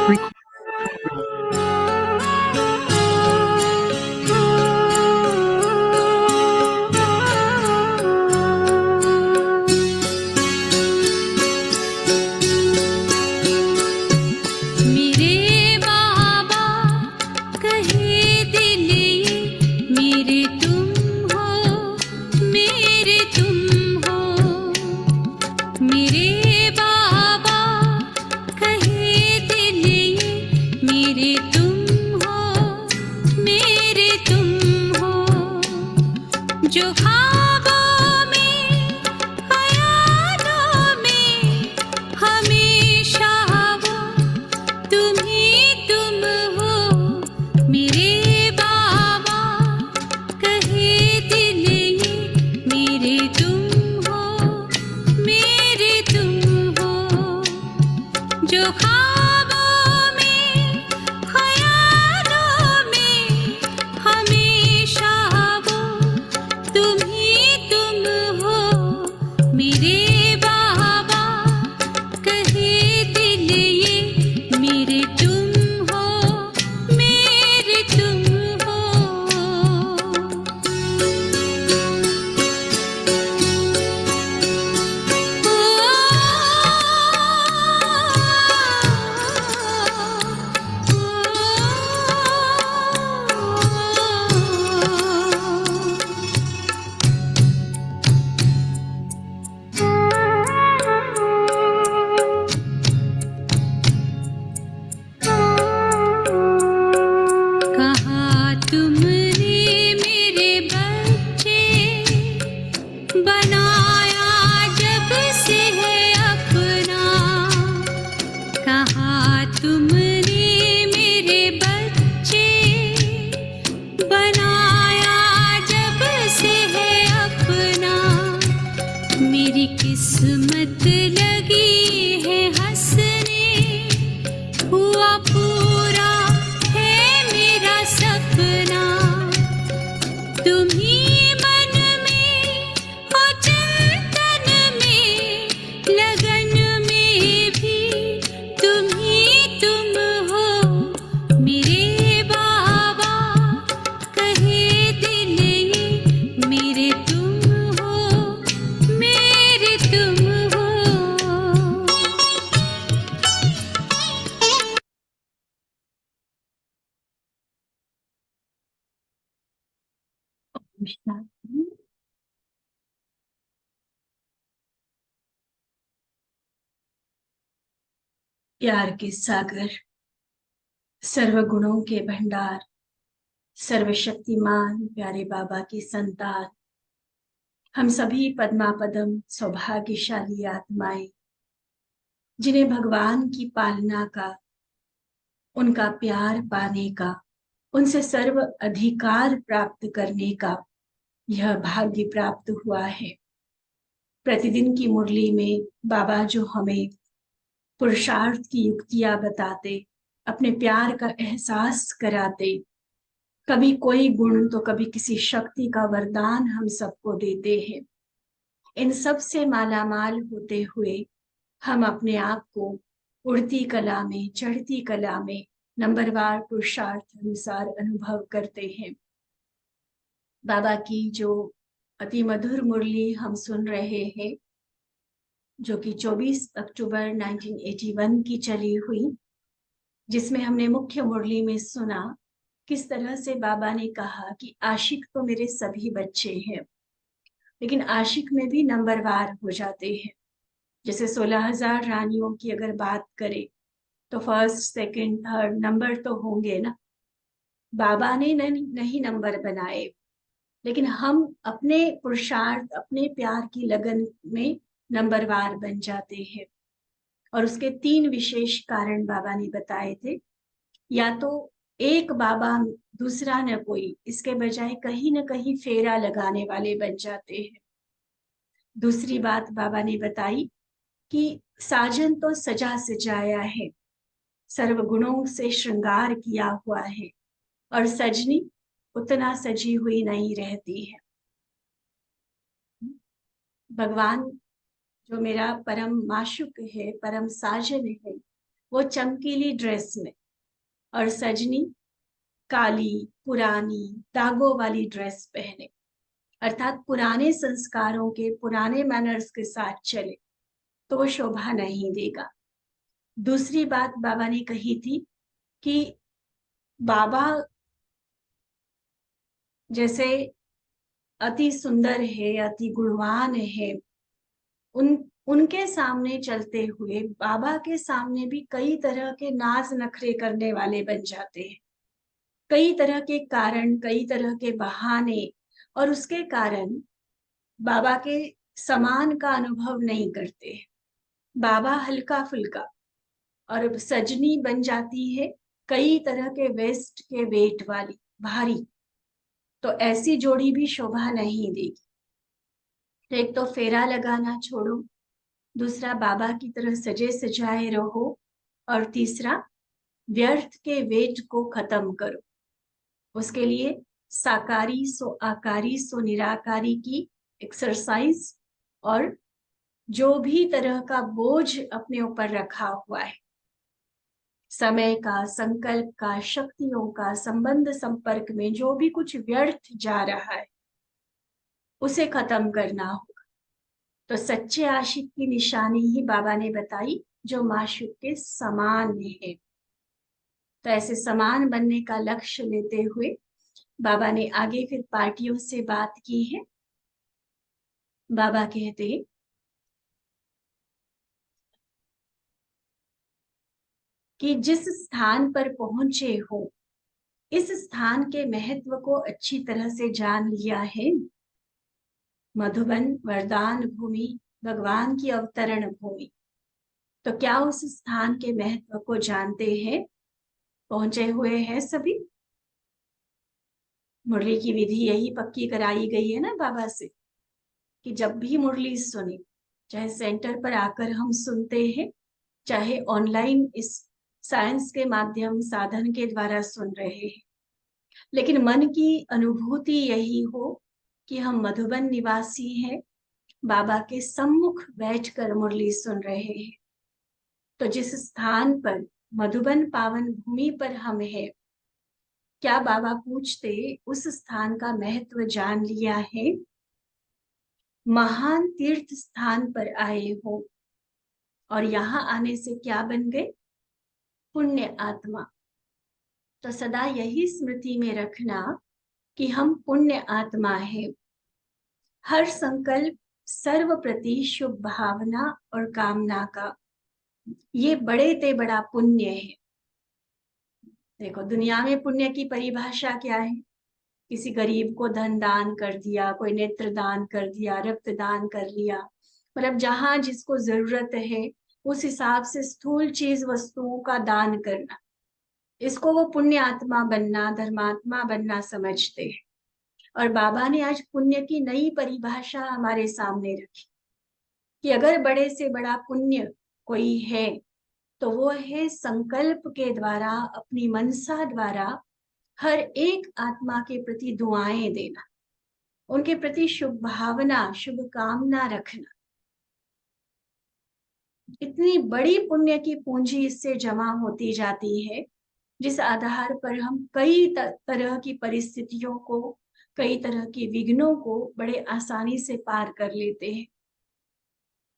मेरे बाबा कहे दिल ये मेरे तुम हो, मेरे तुम हो। मेरे बाबा कहे दिल ये मेरे तुम हो, मेरे तुम हो। जो ख्वाबों में ख्यालों में हमेशा वो तुम ही तुम हो। मेरे बाबा कहे दिल ये मेरे तुम हो, मेरे तुम हो। जो ख्वाबों में ख्यालों में हमेशा वो तुम ही तुम हो। मेरे बाबा कहे दिल ये मेरे तुम हो, मेरे तुम हो। कहा तुमने मेरे बच्चे बनाया जब से है अपना। कहा तुमने मेरे बच्चे बनाया जब से है अपना। मेरी किस्मत लगी है हंसने, हुआ पूरा है मेरा सपना। तुम ही मन में हो, चिंतन में, लगन में भी तुम ही तुम हो। मेरे बाबा कहे दिल ये मेरे तुम हो, मेरे तुम हो। प्यार के सागर, सर्वगुणों के भंडार, सर्वशक्तिमान प्यारे बाबा की संतान, हम सभी पद्मापदम सौभाग्यशाली आत्माएं, जिन्हें भगवान की पालना का, उनका प्यार पाने का, उनसे सर्व अधिकार प्राप्त करने का यह भाग्य प्राप्त हुआ है। प्रतिदिन की मुरली में बाबा जो हमें पुरुषार्थ की युक्तियां बताते, अपने प्यार का एहसास कराते, कभी कोई गुण तो कभी किसी शक्ति का वरदान हम सबको देते हैं। इन सब से मालामाल होते हुए हम अपने आप को उड़ती कला में, चढ़ती कला में नंबरवार पुरुषार्थ अनुसार अनुभव करते हैं। बाबा की जो अति मधुर मुरली हम सुन रहे हैं, जो कि 24 अक्टूबर 1981 की चली हुई, जिसमें हमने मुख्य मुरली में सुना किस तरह से बाबा ने कहा कि आशिक तो मेरे सभी बच्चे हैं, लेकिन आशिक में भी नंबरवार हो जाते हैं। जैसे 16,000 रानियों की अगर बात करें तो फर्स्ट, सेकंड, थर्ड नंबर तो होंगे ना। बाबा ने नहीं नंबर बनाए, लेकिन हम अपने पुरुषार्थ, अपने प्यार की लगन में नंबरवार बन जाते हैं। और उसके 3 विशेष कारण बाबा ने बताए थे। या तो एक बाबा दूसरा न कोई, इसके बजाय कहीं न कहीं फेरा लगाने वाले बन जाते हैं। दूसरी बात बाबा ने बताई कि साजन तो सजा सजाया है, सर्व गुणों से श्रृंगार किया हुआ है, और सजनी उतना सजी हुई नहीं रहती है। भगवान जो मेरा परम माशुक है, परम साजन है, वो चमकीली ड्रेस में, और सजनी काली पुरानी दागों वाली ड्रेस पहने, अर्थात पुराने संस्कारों के पुराने मैनर्स के साथ चले, तो वो शोभा नहीं देगा। दूसरी बात बाबा ने कही थी कि बाबा जैसे अति सुंदर है, अति गुणवान है, उनके सामने चलते हुए बाबा के सामने भी कई तरह के नाज नखरे करने वाले बन जाते हैं, कई तरह के कारण, कई तरह के बहाने, और उसके कारण बाबा के समान का अनुभव नहीं करते। बाबा हल्का फुल्का, और सजनी बन जाती है कई तरह के वेस्ट के वेट वाली, भारी। तो ऐसी जोड़ी भी शोभा नहीं देगी। तो एक तो फेरा लगाना छोड़ो, दूसरा बाबा की तरह सजे सजाए रहो, और तीसरा व्यर्थ के वेट को खत्म करो। उसके लिए साकारी सो आकारी सो निराकारी की एक्सरसाइज, और जो भी तरह का बोझ अपने ऊपर रखा हुआ है, समय का, संकल्प का, शक्तियों का, संबंध संपर्क में जो भी कुछ व्यर्थ जा रहा है, उसे खत्म करना होगा। तो सच्चे आशिक की निशानी ही बाबा ने बताई, जो माशूक के समान है। तो ऐसे समान बनने का लक्ष्य लेते हुए बाबा ने आगे फिर पार्टियों से बात की है। बाबा कहते हैं कि जिस स्थान पर पहुंचे हो, इस स्थान के महत्व को अच्छी तरह से जान लिया है। मधुबन वरदान भूमि, भगवान की अवतरण भूमि। तो क्या उस स्थान के महत्व को जानते हैं? पहुंचे हुए हैं सभी? मुरली की विधि यही पक्की कराई गई है ना बाबा से, कि जब भी मुरली सुने, चाहे सेंटर पर आकर हम सुनते हैं, चाहे ऑनलाइन इस साइंस के माध्यम साधन के द्वारा सुन रहे हैं, लेकिन मन की अनुभूति यही हो कि हम मधुबन निवासी हैं, बाबा के सम्मुख बैठकर मुरली सुन रहे हैं। तो जिस स्थान पर, मधुबन पावन भूमि पर हम हैं, क्या बाबा पूछते उस स्थान का महत्व जान लिया है? महान तीर्थ स्थान पर आए हो, और यहाँ आने से क्या बन गए? पुण्य आत्मा। तो सदा यही स्मृति में रखना कि हम पुण्य आत्मा है। हर संकल्प सर्व प्रति शुभ भावना और कामना का, ये बड़े ते बड़ा पुण्य है। देखो दुनिया में पुण्य की परिभाषा क्या है? किसी गरीब को धन दान कर दिया, कोई नेत्र दान कर दिया, रक्त दान कर लिया, मतलब जहां जिसको जरूरत है उस हिसाब से स्थूल चीज वस्तुओं का दान करना, इसको वो पुण्य आत्मा बनना, धर्मात्मा बनना समझते हैं। और बाबा ने आज पुण्य की नई परिभाषा हमारे सामने रखी कि अगर बड़े से बड़ा पुण्य कोई है तो वो है संकल्प के द्वारा, अपनी मनसा द्वारा हर एक आत्मा के प्रति दुआएं देना, उनके प्रति शुभ भावना, शुभ कामना रखना। इतनी बड़ी पुण्य की पूंजी इससे जमा होती जाती है, जिस आधार पर हम कई तरह की परिस्थितियों को, कई तरह के विघ्नों को बड़े आसानी से पार कर लेते हैं।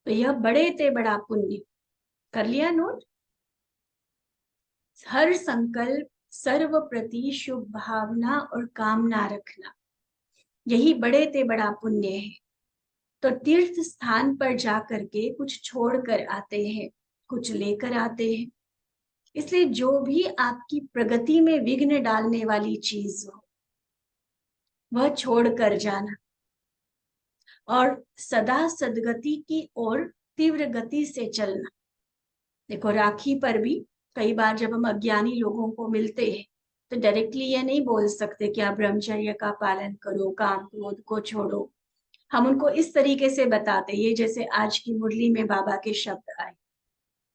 तो यह बड़े ते बड़ा पुण्य। कर लिया नोट? हर संकल्प सर्व प्रति शुभ भावना और कामना रखना, यही बड़े ते बड़ा पुण्य है। तो तीर्थ स्थान पर जाकर के कुछ छोड़ कर आते हैं, कुछ लेकर आते हैं। इसलिए जो भी आपकी प्रगति में विघ्न डालने वाली चीज हो, वह छोड़ कर जाना, और सदा सदगति की ओर तीव्र गति से चलना। देखो राखी पर भी कई बार जब हम अज्ञानी लोगों को मिलते हैं तो डायरेक्टली ये नहीं बोल सकते कि आप ब्रह्मचर्य का पालन करो, काम क्रोध को छोड़ो। हम उनको इस तरीके से बताते, ये जैसे आज की मुरली में बाबा के शब्द आए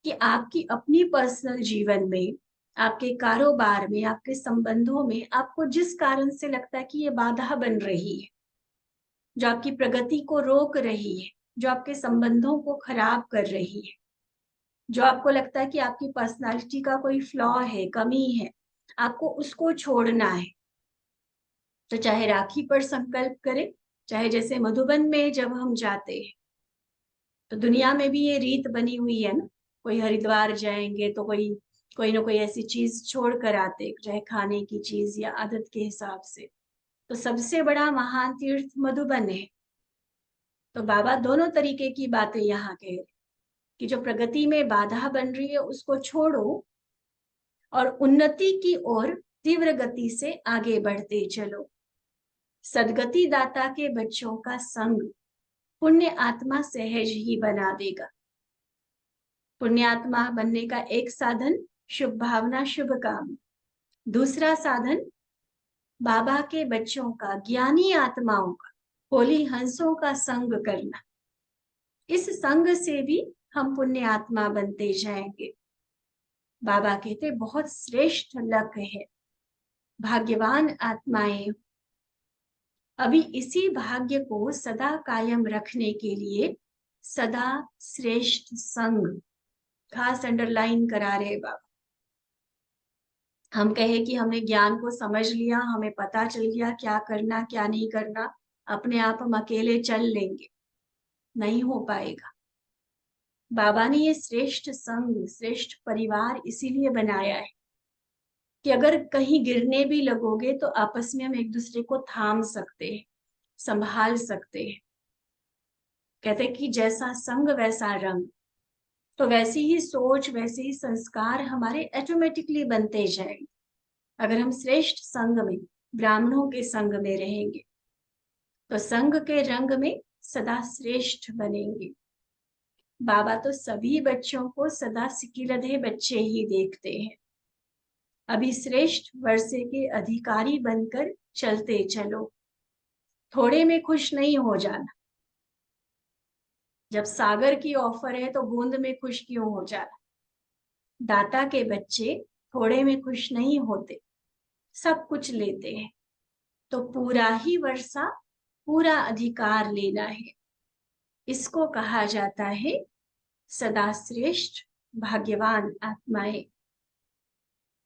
कि आपकी अपनी पर्सनल जीवन में, आपके कारोबार में, आपके संबंधों में आपको जिस कारण से लगता है कि ये बाधा बन रही है, जो आपकी प्रगति को रोक रही है, जो आपके संबंधों को खराब कर रही है, जो आपको लगता है कि आपकी पर्सनालिटी का कोई फ्लॉ है, कमी है, आपको उसको छोड़ना है। तो चाहे राखी पर संकल्प करें, चाहे जैसे मधुबन में जब हम जाते हैं, तो दुनिया में भी ये रीत बनी हुई है ना, कोई हरिद्वार जाएंगे तो कोई ना कोई ऐसी चीज छोड़ कर आते, चाहे खाने की चीज या आदत के हिसाब से। तो सबसे बड़ा महान तीर्थ मधुबन है। तो बाबा दोनों तरीके की बातें यहाँ कह रहे कि जो प्रगति में बाधा बन रही है उसको छोड़ो और उन्नति की ओर तीव्र गति से आगे बढ़ते चलो। सदगति दाता के बच्चों का संग पुण्य आत्मा सहज ही बना देगा। पुण्यात्मा बनने का एक साधन शुभ भावना, शुभ काम। दूसरा साधन बाबा के बच्चों का, ज्ञानी आत्माओं का, होली हंसों का संग करना। इस संग से भी हम पुण्य आत्मा बनते जाएंगे। बाबा कहते बहुत श्रेष्ठ लक है, भाग्यवान आत्माएं। अभी इसी भाग्य को सदा कायम रखने के लिए सदा श्रेष्ठ संग, खास अंडरलाइन करा रहे बाबा। हम कहे कि हमने ज्ञान को समझ लिया, हमें पता चल गया क्या करना क्या नहीं करना, अपने आप हम अकेले चल लेंगे, नहीं हो पाएगा। बाबा ने ये श्रेष्ठ संग, श्रेष्ठ परिवार इसीलिए बनाया है कि अगर कहीं गिरने भी लगोगे तो आपस में हम एक दूसरे को थाम सकते हैं, संभाल सकते हैं। कहते कि जैसा संग वैसा रंग। तो वैसी ही सोच, वैसे ही संस्कार हमारे ऑटोमेटिकली बनते जाएंगे अगर हम श्रेष्ठ संग में, ब्राह्मणों के संग में रहेंगे। तो संग के रंग में सदा श्रेष्ठ बनेंगे। बाबा तो सभी बच्चों को सदा सिकिलधे बच्चे ही देखते हैं। अभी श्रेष्ठ वर्षे के अधिकारी बनकर चलते चलो, थोड़े में खुश नहीं हो जाना। जब सागर की ऑफर है तो बूंद में खुश क्यों हो जाना। दाता के बच्चे थोड़े में खुश नहीं होते, सब कुछ लेते हैं। तो पूरा ही वर्षा, पूरा अधिकार लेना है। इसको कहा जाता है सदा श्रेष्ठ भाग्यवान आत्माएं।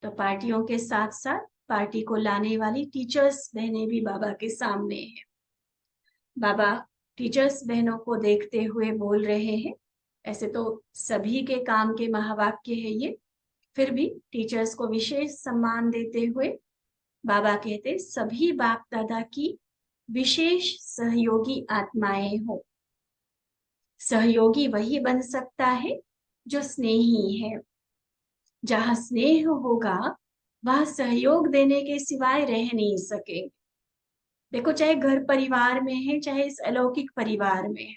तो पार्टियों के साथ साथ पार्टी को लाने वाली टीचर्स बहनें भी बाबा के सामने हैं। बाबा टीचर्स बहनों को देखते हुए बोल रहे हैं। ऐसे तो सभी के काम के महावाक्य है ये, फिर भी टीचर्स को विशेष सम्मान देते हुए बाबा कहते सभी बाप दादा की विशेष सहयोगी आत्माएं हो। सहयोगी वही बन सकता है जो स्नेही है। जहां स्नेह होगा वहां सहयोग देने के सिवाय रह नहीं सके। देखो, चाहे घर परिवार में है, चाहे इस अलौकिक परिवार में है,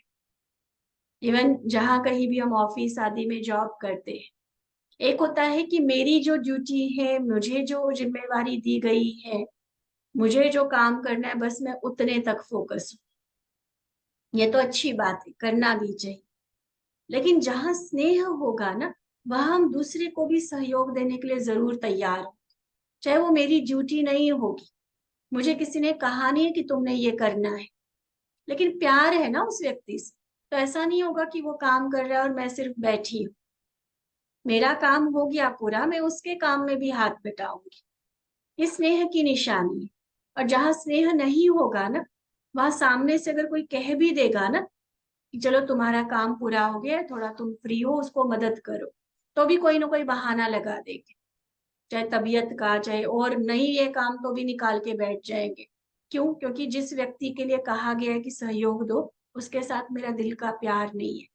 इवन जहां कहीं भी हम ऑफिस आदि में जॉब करते हैं, एक होता है कि मेरी जो ड्यूटी है, मुझे जो जिम्मेवारी दी गई है, मुझे जो काम करना है, बस मैं उतने तक फोकस हूँ। ये तो अच्छी बात है, करना भी चाहिए। लेकिन जहां स्नेह होगा ना, वहां हम दूसरे को भी सहयोग देने के लिए जरूर तैयार हो। चाहे वो मेरी ड्यूटी नहीं होगी, मुझे किसी ने कहा नहीं है कि तुमने ये करना है, लेकिन प्यार है ना उस व्यक्ति से, तो ऐसा नहीं होगा कि वो काम कर रहा है और मैं सिर्फ बैठी हूँ। मेरा काम हो गया पूरा, मैं उसके काम में भी हाथ बटाऊंगी। ये स्नेह की निशानी है। और जहां स्नेह नहीं होगा ना, वहां सामने से अगर कोई कह भी देगा ना कि चलो तुम्हारा काम पूरा हो गया है, थोड़ा तुम फ्री हो, उसको मदद करो, तो भी कोई ना कोई बहाना लगा देंगे। चाहे तबीयत का, चाहे और नहीं ये काम, तो भी निकाल के बैठ जाएंगे। क्यों? क्योंकि जिस व्यक्ति के लिए कहा गया है कि सहयोग दो, उसके साथ मेरा दिल का प्यार नहीं है।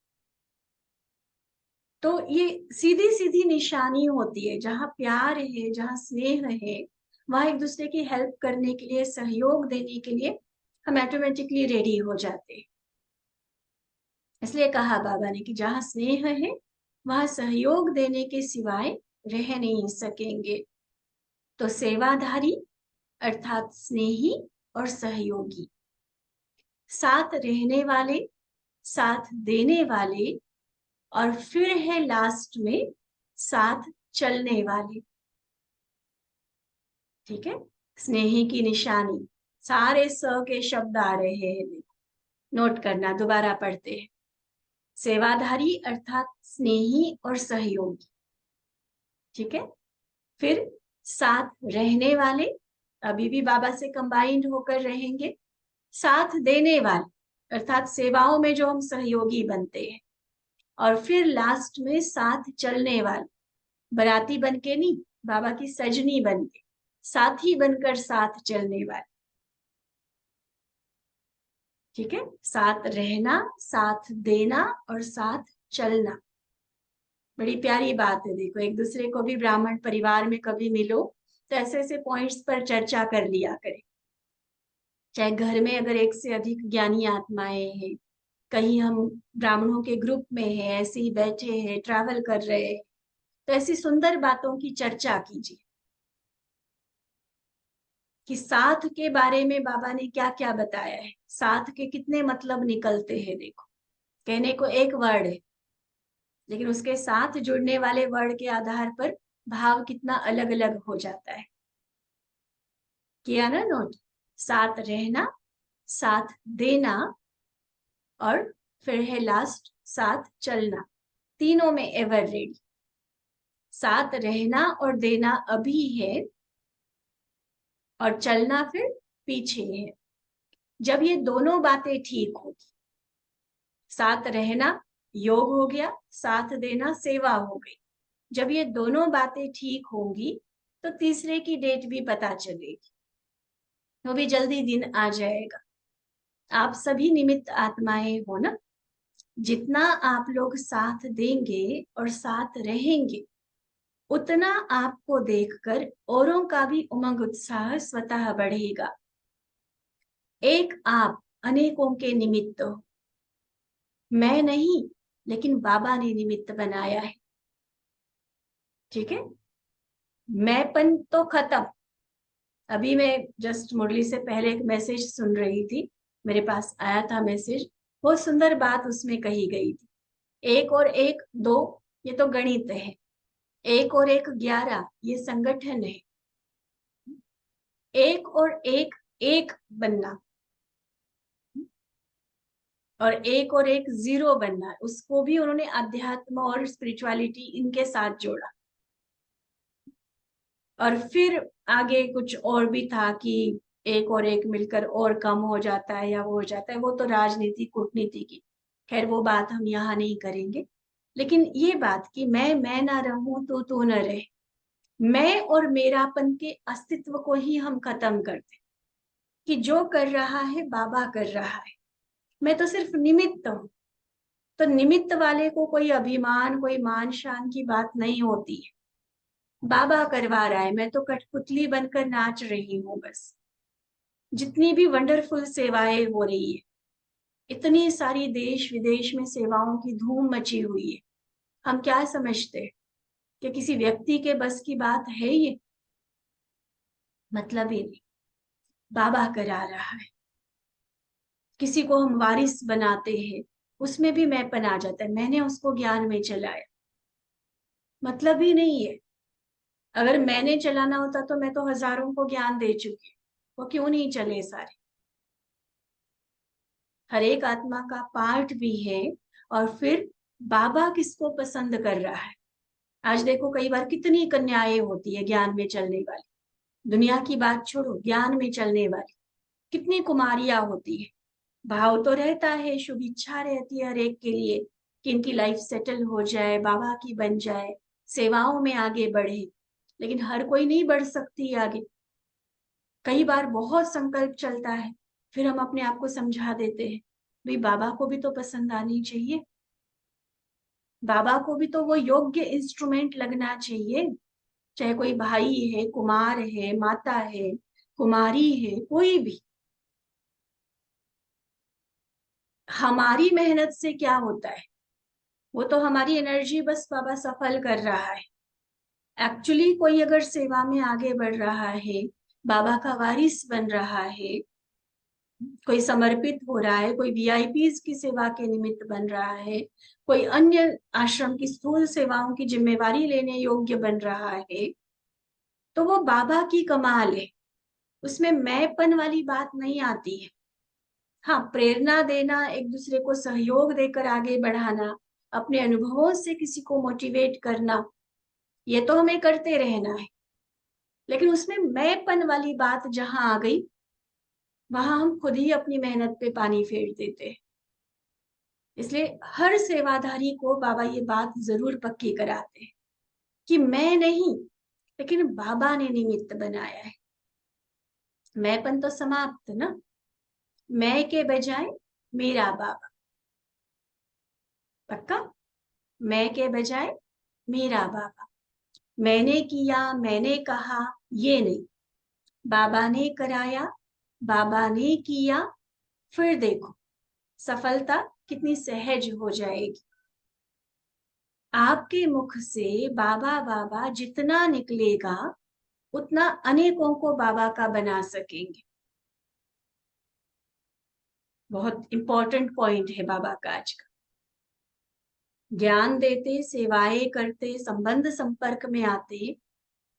तो ये सीधी सीधी निशानी होती है। जहां प्यार है, जहां स्नेह है, वहां एक दूसरे की हेल्प करने के लिए, सहयोग देने के लिए हम ऑटोमेटिकली रेडी हो जाते हैं। इसलिए कहा बाबा ने कि जहां स्नेह है वहां सहयोग देने के सिवाय रह नहीं सकेंगे। तो सेवाधारी अर्थात स्नेही और सहयोगी, साथ रहने वाले, साथ देने वाले, और फिर है लास्ट में साथ चलने वाले। ठीक है, स्नेही की निशानी, सारे स के शब्द आ रहे हैं, नोट करना, दोबारा पढ़ते हैं। सेवाधारी अर्थात स्नेही और सहयोगी, ठीक है। फिर साथ रहने वाले, अभी भी बाबा से कंबाइंड होकर रहेंगे। साथ देने वाले अर्थात सेवाओं में जो हम सहयोगी बनते हैं। और फिर लास्ट में साथ चलने वाले, बराती बन के नहीं, बाबा की सजनी बन के, साथी बनकर साथ चलने वाले, ठीक है। साथ रहना, साथ देना और साथ चलना, बड़ी प्यारी बात है। देखो, एक दूसरे को भी ब्राह्मण परिवार में कभी मिलो तो ऐसे ऐसे पॉइंट्स पर चर्चा कर लिया करें। चाहे घर में अगर एक से अधिक ज्ञानी आत्माएं हैं, कहीं हम ब्राह्मणों के ग्रुप में हैं, ऐसे ही बैठे हैं, ट्रैवल कर रहे हैं, तो ऐसी सुंदर बातों की चर्चा कीजिए कि साथ के बारे में बाबा ने क्या क्या बताया है, साथ के कितने मतलब निकलते हैं। देखो, कहने को एक वर्ड है, लेकिन उसके साथ जुड़ने वाले वर्ड के आधार पर भाव कितना अलग अलग हो जाता है। किया ना नोट? साथ रहना, साथ देना और फिर है लास्ट साथ चलना, तीनों में एवर रेडी। साथ रहना और देना अभी है और चलना फिर पीछे है। जब ये दोनों बातें ठीक होगी, साथ रहना योग हो गया, साथ देना सेवा हो गई। जब ये दोनों बातें ठीक होंगी तो तीसरे की डेट भी पता चलेगी, वो भी जल्दी दिन आ जाएगा। आप सभी निमित्त आत्माएं हो ना, जितना आप लोग साथ देंगे और साथ रहेंगे, उतना आपको देखकर औरों का भी उमंग उत्साह स्वतः बढ़ेगा। एक आप अनेकों के निमित्त हो, मैं नहीं, लेकिन बाबा ने निमित्त बनाया है, ठीक है। मैंपन तो खत्म। अभी मैं जस्ट मुरली से पहले एक मैसेज सुन रही थी, मेरे पास आया था मैसेज, बहुत सुंदर बात उसमें कही गई थी। एक और एक दो, ये तो गणित है। एक और एक 11, ये संगठन है। एक और एक एक बनना, और एक और एक 0 बनना, उसको भी उन्होंने अध्यात्म और स्पिरिचुअलिटी इनके साथ जोड़ा। और फिर आगे कुछ और भी था कि एक और एक मिलकर और कम हो जाता है या वो हो जाता है, वो तो राजनीति कूटनीति की, खैर वो बात हम यहाँ नहीं करेंगे। लेकिन ये बात कि मैं ना रहूं तो तू न रहे, मैं और मेरापन के अस्तित्व को ही हम खत्म कर दें कि जो कर रहा है बाबा कर रहा है, मैं तो सिर्फ निमित्त हूं। तो निमित्त वाले को कोई अभिमान, कोई मान शान की बात नहीं होती है। बाबा करवा रहा है, मैं तो कठपुतली बनकर नाच रही हूँ बस। जितनी भी वंडरफुल सेवाएं हो रही है, इतनी सारी देश विदेश में सेवाओं की धूम मची हुई है, हम क्या समझते हैं कि किसी व्यक्ति के बस की बात है ये? मतलब ही नहीं, बाबा करा रहा है। किसी को हम वारिस बनाते हैं, उसमें भी मैंपन आ जाता है, मैंने उसको ज्ञान में चलाया, मतलब ही नहीं है। अगर मैंने चलाना होता तो मैं तो हजारों को ज्ञान दे चुकी, वो क्यों नहीं चले सारे? हर एक आत्मा का पार्ट भी है। और फिर बाबा किसको पसंद कर रहा है? आज देखो, कई बार कितनी कन्याएं होती है ज्ञान में चलने वाली, दुनिया की बात छोड़ो, ज्ञान में चलने वाली कितनी कुमारियां होती है। भाव तो रहता है, शुभ इच्छा रहती है हर एक के लिए कि इनकी लाइफ सेटल हो जाए, बाबा की बन जाए, सेवाओं में आगे बढ़े। लेकिन हर कोई नहीं बढ़ सकती आगे। कई बार बहुत संकल्प चलता है, फिर हम अपने आप को समझा देते हैं, भाई बाबा को भी तो पसंद आनी चाहिए, बाबा को भी तो वो योग्य इंस्ट्रूमेंट लगना चाहिए। चाहे कोई भाई है, कुमार है, माता है, कुमारी है, कोई भी। हमारी मेहनत से क्या होता है? वो तो हमारी एनर्जी बस बाबा सफल कर रहा है। एक्चुअली कोई अगर सेवा में आगे बढ़ रहा है, बाबा का वारिस बन रहा है, कोई समर्पित हो रहा है, कोई वीआईपीज की सेवा के निमित्त बन रहा है, कोई अन्य आश्रम की स्थूल सेवाओं की जिम्मेवारी लेने योग्य बन रहा है, तो वो बाबा की कमाल है। उसमें मैंपन वाली बात नहीं आती है। हाँ, प्रेरणा देना, एक दूसरे को सहयोग देकर आगे बढ़ाना, अपने अनुभवों से किसी को मोटिवेट करना, ये तो हमें करते रहना है। लेकिन उसमें मैंपन वाली बात जहां आ गई, वहां हम खुद ही अपनी मेहनत पे पानी फेर देते हैं। इसलिए हर सेवाधारी को बाबा ये बात जरूर पक्की कराते हैं कि मैं नहीं, लेकिन बाबा ने निमित्त बनाया है। मैंपन तो समाप्त ना, मैं के बजाय मेरा बाबा। पक्का? मैं के बजाय मेरा बाबा। मैंने किया, मैंने कहा, ये नहीं। बाबा ने कराया, बाबा ने किया, फिर देखो सफलता कितनी सहज हो जाएगी। आपके मुख से बाबा बाबा जितना निकलेगा, उतना अनेकों को बाबा का बना सकेंगे। बहुत इंपॉर्टेंट पॉइंट है बाबा का आज का। ज्ञान देते, सेवाएं करते, संबंध संपर्क में आते,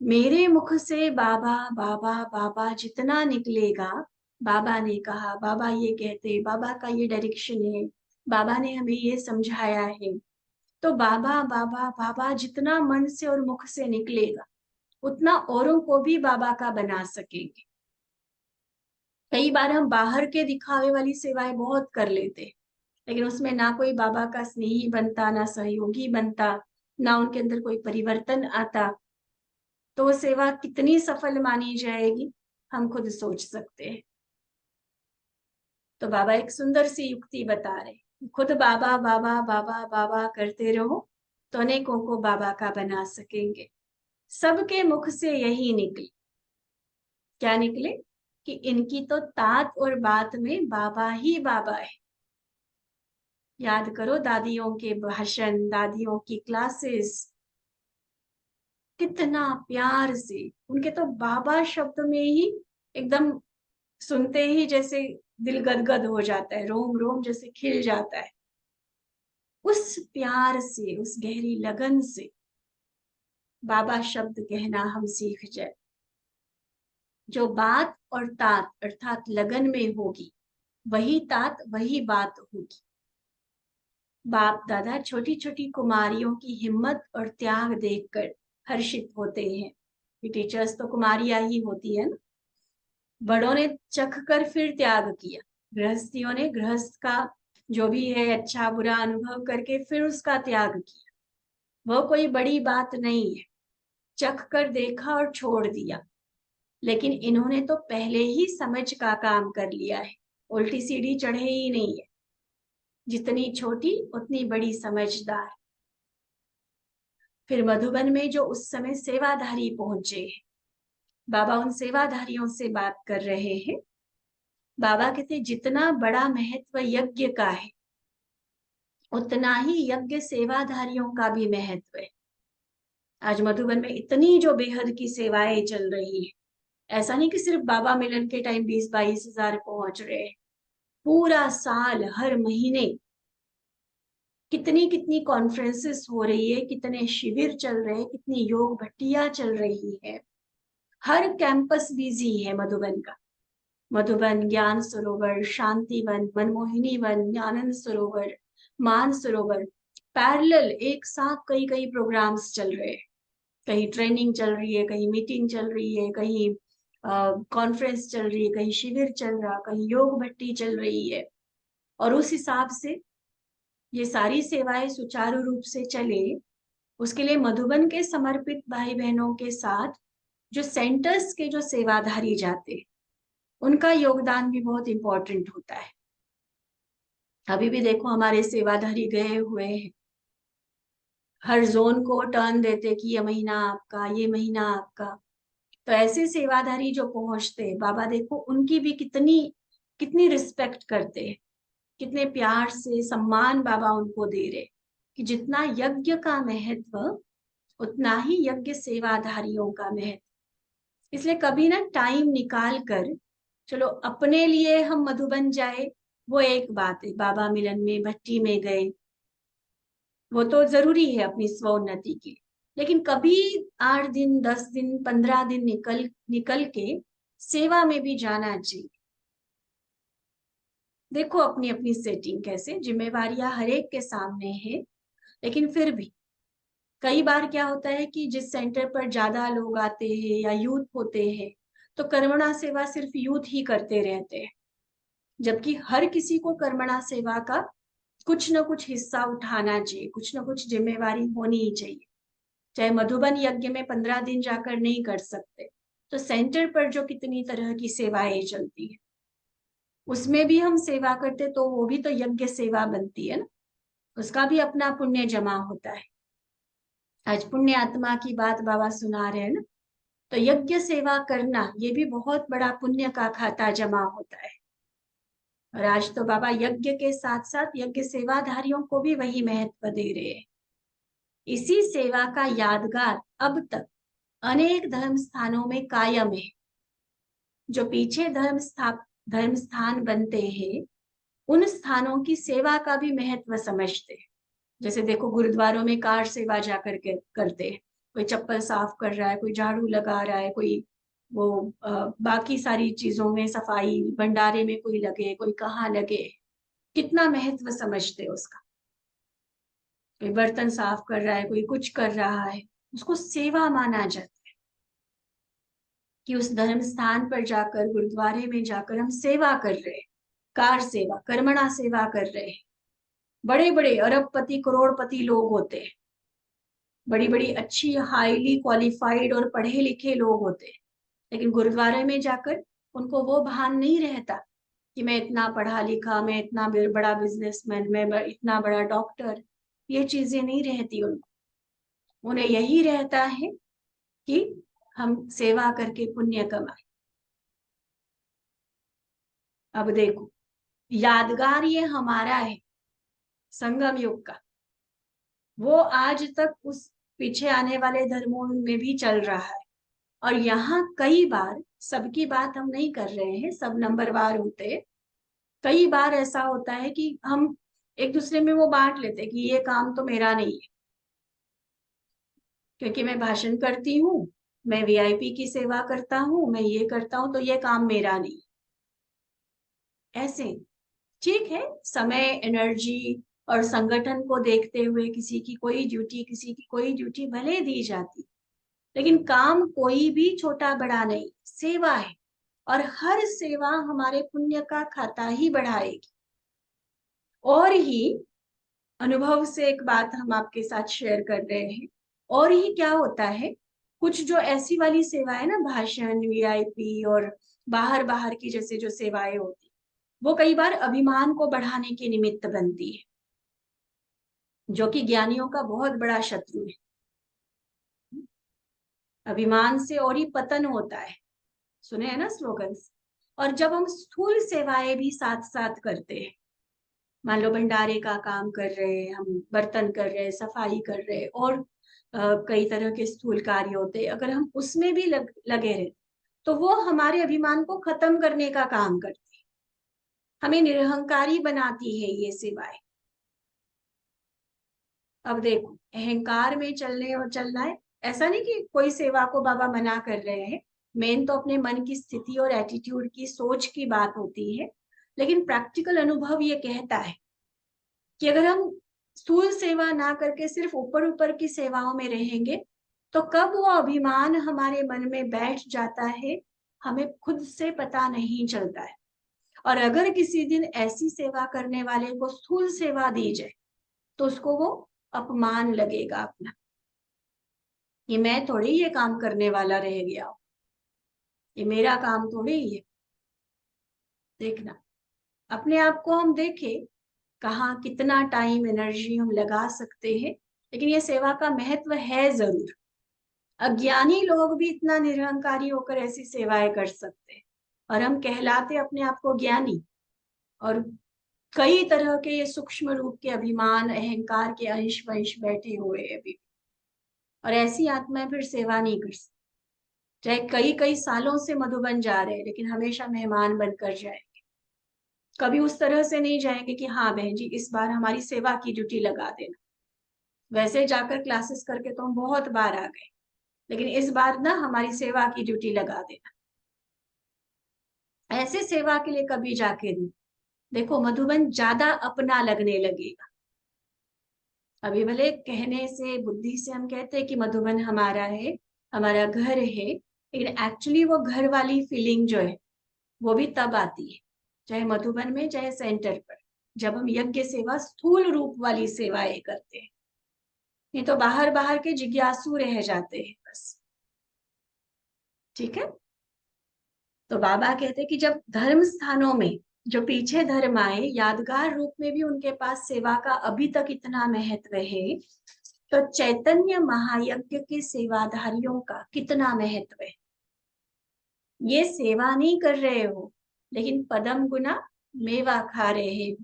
मेरे मुख से बाबा बाबा बाबा जितना निकलेगा, बाबा ने कहा, बाबा ये कहते, बाबा का ये डायरेक्शन है, बाबा ने हमें ये समझाया है, तो बाबा बाबा बाबा जितना मन से और मुख से निकलेगा, उतना औरों को भी बाबा का बना सकेंगे। कई बार हम बाहर के दिखावे वाली सेवाएं बहुत कर लेते, लेकिन उसमें ना कोई बाबा का स्नेही बनता, ना सहयोगी बनता, ना उनके अंदर कोई परिवर्तन आता, तो वो सेवा कितनी सफल मानी जाएगी, हम खुद सोच सकते हैं। तो बाबा एक सुंदर सी युक्ति बता रहे, खुद बाबा बाबा बाबा बाबा करते रहो, तो अनेकों को बाबा का बना सकेंगे। सबके मुख से यही निकले, क्या निकले? कि इनकी तो तात और बात में बाबा ही बाबा है। याद करो दादियों के भाषण, दादियों की क्लासेस, कितना प्यार से, उनके तो बाबा शब्द में ही एकदम सुनते ही जैसे दिल गदगद हो जाता है, रोम रोम जैसे खिल जाता है। उस प्यार से, उस गहरी लगन से बाबा शब्द कहना हम सीख जाए। जो बात और तात अर्थात लगन में होगी, वही तात वही बात होगी। बाप दादा छोटी छोटी कुमारियों की हिम्मत और त्याग देखकर हर्षित होते हैं। ये टीचर्स तो कुमारियां ही होती है ना। बड़ों ने चख कर फिर त्याग किया, गृहस्थियों ने गृहस्थ का जो भी है अच्छा बुरा अनुभव करके फिर उसका त्याग किया। वह कोई बड़ी बात नहीं है, चख कर देखा और छोड़ दिया। लेकिन इन्होंने तो पहले ही समझ का काम कर लिया है, उल्टी सीढ़ी चढ़े ही नहीं है। जितनी छोटी उतनी बड़ी समझदार। फिर मधुबन में जो उस समय सेवाधारी पहुंचे हैं, बाबा उन सेवाधारियों से बात कर रहे हैं। बाबा कहते जितना बड़ा महत्व यज्ञ का है, उतना ही यज्ञ सेवाधारियों का भी महत्व है। आज मधुबन में इतनी जो बेहद की सेवाएं चल रही है, ऐसा नहीं कि सिर्फ बाबा मिलन के टाइम 20-22 हजार पहुंच रहे हैं। पूरा साल, हर महीने कितनी कितनी कॉन्फ्रेंसेस हो रही है, कितने शिविर चल रहे हैं, कितनी योग भट्टियां चल रही है। हर कैंपस बिजी है मधुबन का। मधुबन, ज्ञान सरोवर, शांतिवन, मनमोहिनी वन, आनंद सरोवर, मान सरोवर, पैरेलल एक साथ कई कई प्रोग्राम्स चल रहे हैं। कहीं ट्रेनिंग चल रही है, कहीं मीटिंग चल रही है, कहीं कॉन्फ्रेंस चल रही है, कहीं शिविर चल रहा, कहीं योग भट्टी चल रही है। और उस हिसाब से ये सारी सेवाएं सुचारू रूप से चले, उसके लिए मधुबन के समर्पित भाई बहनों के साथ जो सेंटर्स के जो सेवाधारी जाते, उनका योगदान भी बहुत इंपॉर्टेंट होता है। अभी भी देखो हमारे सेवाधारी गए हुए हैं, हर जोन को टर्न देते कि ये महीना आपका, ये महीना आपका। तो ऐसे सेवाधारी जो पहुंचते, बाबा देखो उनकी भी कितनी कितनी रिस्पेक्ट करते हैं, कितने प्यार से सम्मान बाबा उनको दे रहे, कि जितना यज्ञ का महत्व, उतना ही यज्ञ सेवाधारियों का महत्व। इसलिए कभी ना टाइम निकाल कर, चलो अपने लिए हम मधुबन जाए, वो एक बात है, बाबा मिलन में भट्टी में गए, वो तो जरूरी है अपनी स्वोन्नति के लिए। लेकिन कभी 8 दिन, 10 दिन, 15 दिन निकल निकल के सेवा में भी जाना चाहिए। देखो अपनी अपनी सेटिंग कैसे, जिम्मेवारियां हर एक के सामने है, लेकिन फिर भी कई बार क्या होता है कि जिस सेंटर पर ज्यादा लोग आते हैं या यूथ होते हैं, तो कर्मणा सेवा सिर्फ यूथ ही करते रहते हैं, जबकि हर किसी को कर्मणा सेवा का कुछ न कुछ हिस्सा उठाना चाहिए, कुछ न कुछ जिम्मेवारी होनी ही चाहिए। चाहे मधुबन यज्ञ में 15 दिन जाकर नहीं कर सकते, तो सेंटर पर जो कितनी तरह की सेवाएं चलती है उसमें भी हम सेवा करते, तो वो भी तो यज्ञ सेवा बनती है ना, उसका भी अपना पुण्य जमा होता है। आज पुण्य आत्मा की बात बाबा सुना रहे हैं ना, तो यज्ञ सेवा करना ये भी बहुत बड़ा पुण्य का खाता जमा होता है। और आज तो बाबा यज्ञ के साथ साथ यज्ञ सेवाधारियों को भी वही महत्व दे रहे हैं। इसी सेवा का यादगार अब तक अनेक धर्म स्थानों में कायम है। जो पीछे धर्म स्थान बनते हैं, उन स्थानों की सेवा का भी महत्व समझते हैं। जैसे देखो गुरुद्वारों में कार सेवा जाकर के करते हैं, कोई चप्पल साफ कर रहा है, कोई झाड़ू लगा रहा है, कोई वो बाकी सारी चीजों में सफाई, भंडारे में कोई लगे, कोई कहाँ लगे, कितना महत्व समझते हैं उसका। कोई बर्तन साफ कर रहा है, कोई कुछ कर रहा है, उसको सेवा माना जाता है कि उस धर्म स्थान पर जाकर, गुरुद्वारे में जाकर हम सेवा कर रहे हैं, कार सेवा, कर्मणा सेवा कर रहे हैं। बड़े बड़े अरबपति करोड़पति लोग होते हैं, बड़ी बड़ी अच्छी हाईली क्वालिफाइड और पढ़े लिखे लोग होते हैं, लेकिन गुरुद्वारे में जाकर उनको वो भान नहीं रहता कि मैं इतना पढ़ा लिखा, मैं इतना बड़ा बिजनेसमैन, मैं इतना बड़ा डॉक्टर। ये चीजें नहीं रहती उनको, उन्हें यही रहता है कि हम सेवा करके पुण्य कमाए। अब देखो यादगार ये हमारा है संगम युग का, वो आज तक उस पीछे आने वाले धर्मों में भी चल रहा है। और यहाँ कई बार, सबकी बात हम नहीं कर रहे हैं, सब नंबरवार होते, कई बार ऐसा होता है कि हम एक दूसरे में वो बांट लेते हैं कि ये काम तो मेरा नहीं है, क्योंकि मैं भाषण करती हूँ, मैं वीआईपी की सेवा करता हूँ, मैं ये करता हूँ, तो ये काम मेरा नहीं। ऐसे ठीक है, समय, एनर्जी और संगठन को देखते हुए किसी की कोई ड्यूटी, किसी की कोई ड्यूटी भले दी जाती, लेकिन काम कोई भी छोटा बड़ा नहीं, सेवा है। और हर सेवा हमारे पुण्य का खाता ही बढ़ाएगी। और ही अनुभव से एक बात हम आपके साथ शेयर कर रहे हैं, और ही क्या होता है, कुछ जो ऐसी वाली सेवाएं ना, भाषण, वीआईपी और बाहर बाहर की जैसे जो सेवाएं होती, वो कई बार अभिमान को बढ़ाने के निमित्त बनती है, जो कि ज्ञानियों का बहुत बड़ा शत्रु है। अभिमान से और ही पतन होता है, सुने हैं ना स्लोगन्स। और जब हम स्थूल सेवाएं भी साथ साथ करते हैं, मान लो भंडारे का काम कर रहे हैं, हम बर्तन कर रहे हैं, सफाई कर रहे हैं, और कई तरह के स्थूल कार्य होते हैं, अगर हम उसमें भी लगे रहे, तो वो हमारे अभिमान को खत्म करने का काम करती है, हमें निरहंकारी बनाती है ये सेवाएं। अब देखो अहंकार में चलने और चलना है, ऐसा नहीं कि कोई सेवा को बाबा मना कर रहे हैं, मेन तो अपने मन की स्थिति और एटीट्यूड की, सोच की बात होती है। लेकिन प्रैक्टिकल अनुभव ये कहता है कि अगर हम स्थूल सेवा ना करके सिर्फ ऊपर ऊपर की सेवाओं में रहेंगे, तो कब वो अभिमान हमारे मन में बैठ जाता है हमें खुद से पता नहीं चलता है। और अगर किसी दिन ऐसी सेवा करने वाले को स्थूल सेवा दी जाए, तो उसको वो अपमान लगेगा अपना, कि मैं थोड़ी ये काम करने वाला रह गया हूं, ये मेरा काम थोड़ी ही है। देखना अपने आप को हम देखें, कहाँ कितना टाइम एनर्जी हम लगा सकते हैं, लेकिन ये सेवा का महत्व है जरूर। अज्ञानी लोग भी इतना निरहंकारी होकर ऐसी सेवाएं कर सकते हैं, और हम कहलाते अपने आप को ज्ञानी, और कई तरह के ये सूक्ष्म रूप के अभिमान, अहंकार के अंश वंश बैठे हुए हैं अभी, और ऐसी आत्माएं फिर सेवा नहीं कर सकती। चाहे कई कई सालों से मधुबन जा रहे हैं, लेकिन हमेशा मेहमान बनकर जाएंगे, कभी उस तरह से नहीं जाएंगे कि हाँ बहन जी इस बार हमारी सेवा की ड्यूटी लगा देना। वैसे जाकर क्लासेस करके तो हम बहुत बार आ गए, लेकिन इस बार ना हमारी सेवा की ड्यूटी लगा देना। ऐसे सेवा के लिए कभी जाके नहीं, देखो मधुबन ज्यादा अपना लगने लगेगा। अभी भले कहने से, बुद्धि से हम कहते हैं कि मधुबन हमारा है, हमारा घर है, लेकिन एक्चुअली वो घर वाली फीलिंग जो है वो भी तब आती है, चाहे मधुबन में चाहे सेंटर पर, जब हम यज्ञ सेवा स्थूल रूप वाली सेवाएं करते हैं। नहीं तो बाहर बाहर के जिज्ञासु रह जाते हैं बस। ठीक है। तो बाबा कहते हैं कि जब धर्म स्थानों में जो पीछे धर्म आए, यादगार रूप में भी उनके पास सेवा का अभी तक इतना महत्व है, तो चैतन्य महायज्ञ के सेवाधारियों का कितना महत्व है। ये सेवा नहीं कर रहे हो, लेकिन पदम गुना मेवा खा रहे हो।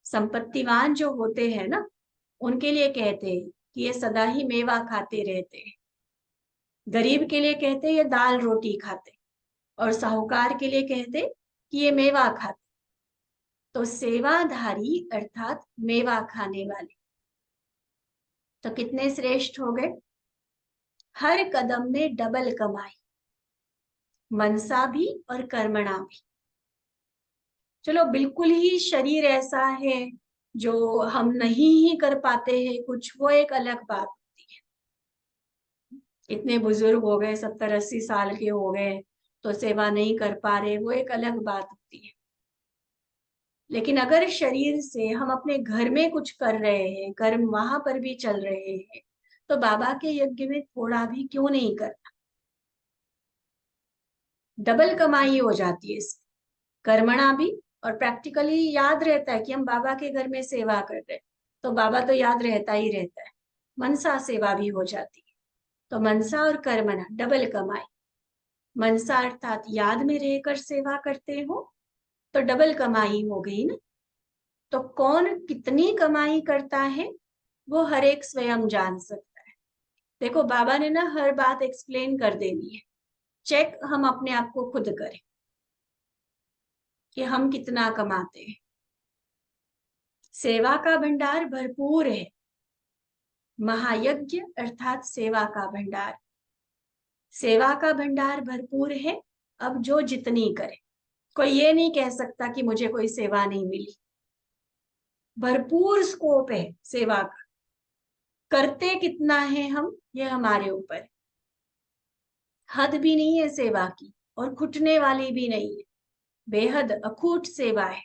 संपत्तिवान जो होते हैं ना, उनके लिए कहते हैं कि ये सदा ही मेवा खाते रहते हैं। गरीब के लिए कहते हैं ये दाल रोटी खाते, और साहूकार के लिए कहते कि ये मेवा खाते। तो सेवाधारी अर्थात मेवा खाने वाले तो कितने श्रेष्ठ हो गए। हर कदम में डबल कमाई, मनसा भी और कर्मणा भी। चलो बिल्कुल ही शरीर ऐसा है जो हम नहीं ही कर पाते हैं कुछ, वो एक अलग बात होती है। इतने बुजुर्ग हो गए, 70-80 साल के हो गए, तो सेवा नहीं कर पा रहे, वो एक अलग बात होती है। लेकिन अगर शरीर से हम अपने घर में कुछ कर रहे हैं, कर्म वहां पर भी चल रहे हैं, तो बाबा के यज्ञ में थोड़ा भी क्यों नहीं करना। डबल कमाई हो जाती है इसमें, कर्मणा भी, और प्रैक्टिकली याद रहता है कि हम बाबा के घर में सेवा कर रहे हैं, तो बाबा तो याद रहता ही रहता है। मनसा सेवा भी हो जाती है। तो मनसा और कर्मणा डबल कमाई। मनसा अर्थात याद में रहकर सेवा करते हो तो डबल कमाई हो गई ना। तो कौन कितनी कमाई करता है वो हर एक स्वयं जान सकता है। देखो बाबा ने ना हर बात एक्सप्लेन कर देनी है। चेक हम अपने आप को खुद करें कि हम कितना कमाते हैं। सेवा का भंडार भरपूर है। महायज्ञ अर्थात सेवा का भंडार, सेवा का भंडार भरपूर है। अब जो जितनी करे, कोई ये नहीं कह सकता कि मुझे कोई सेवा नहीं मिली। भरपूर स्कोप है सेवा का। करते कितना है हम, ये हमारे ऊपर है। हद भी नहीं है सेवा की, और खुटने वाली भी नहीं है। बेहद अखूट सेवा है।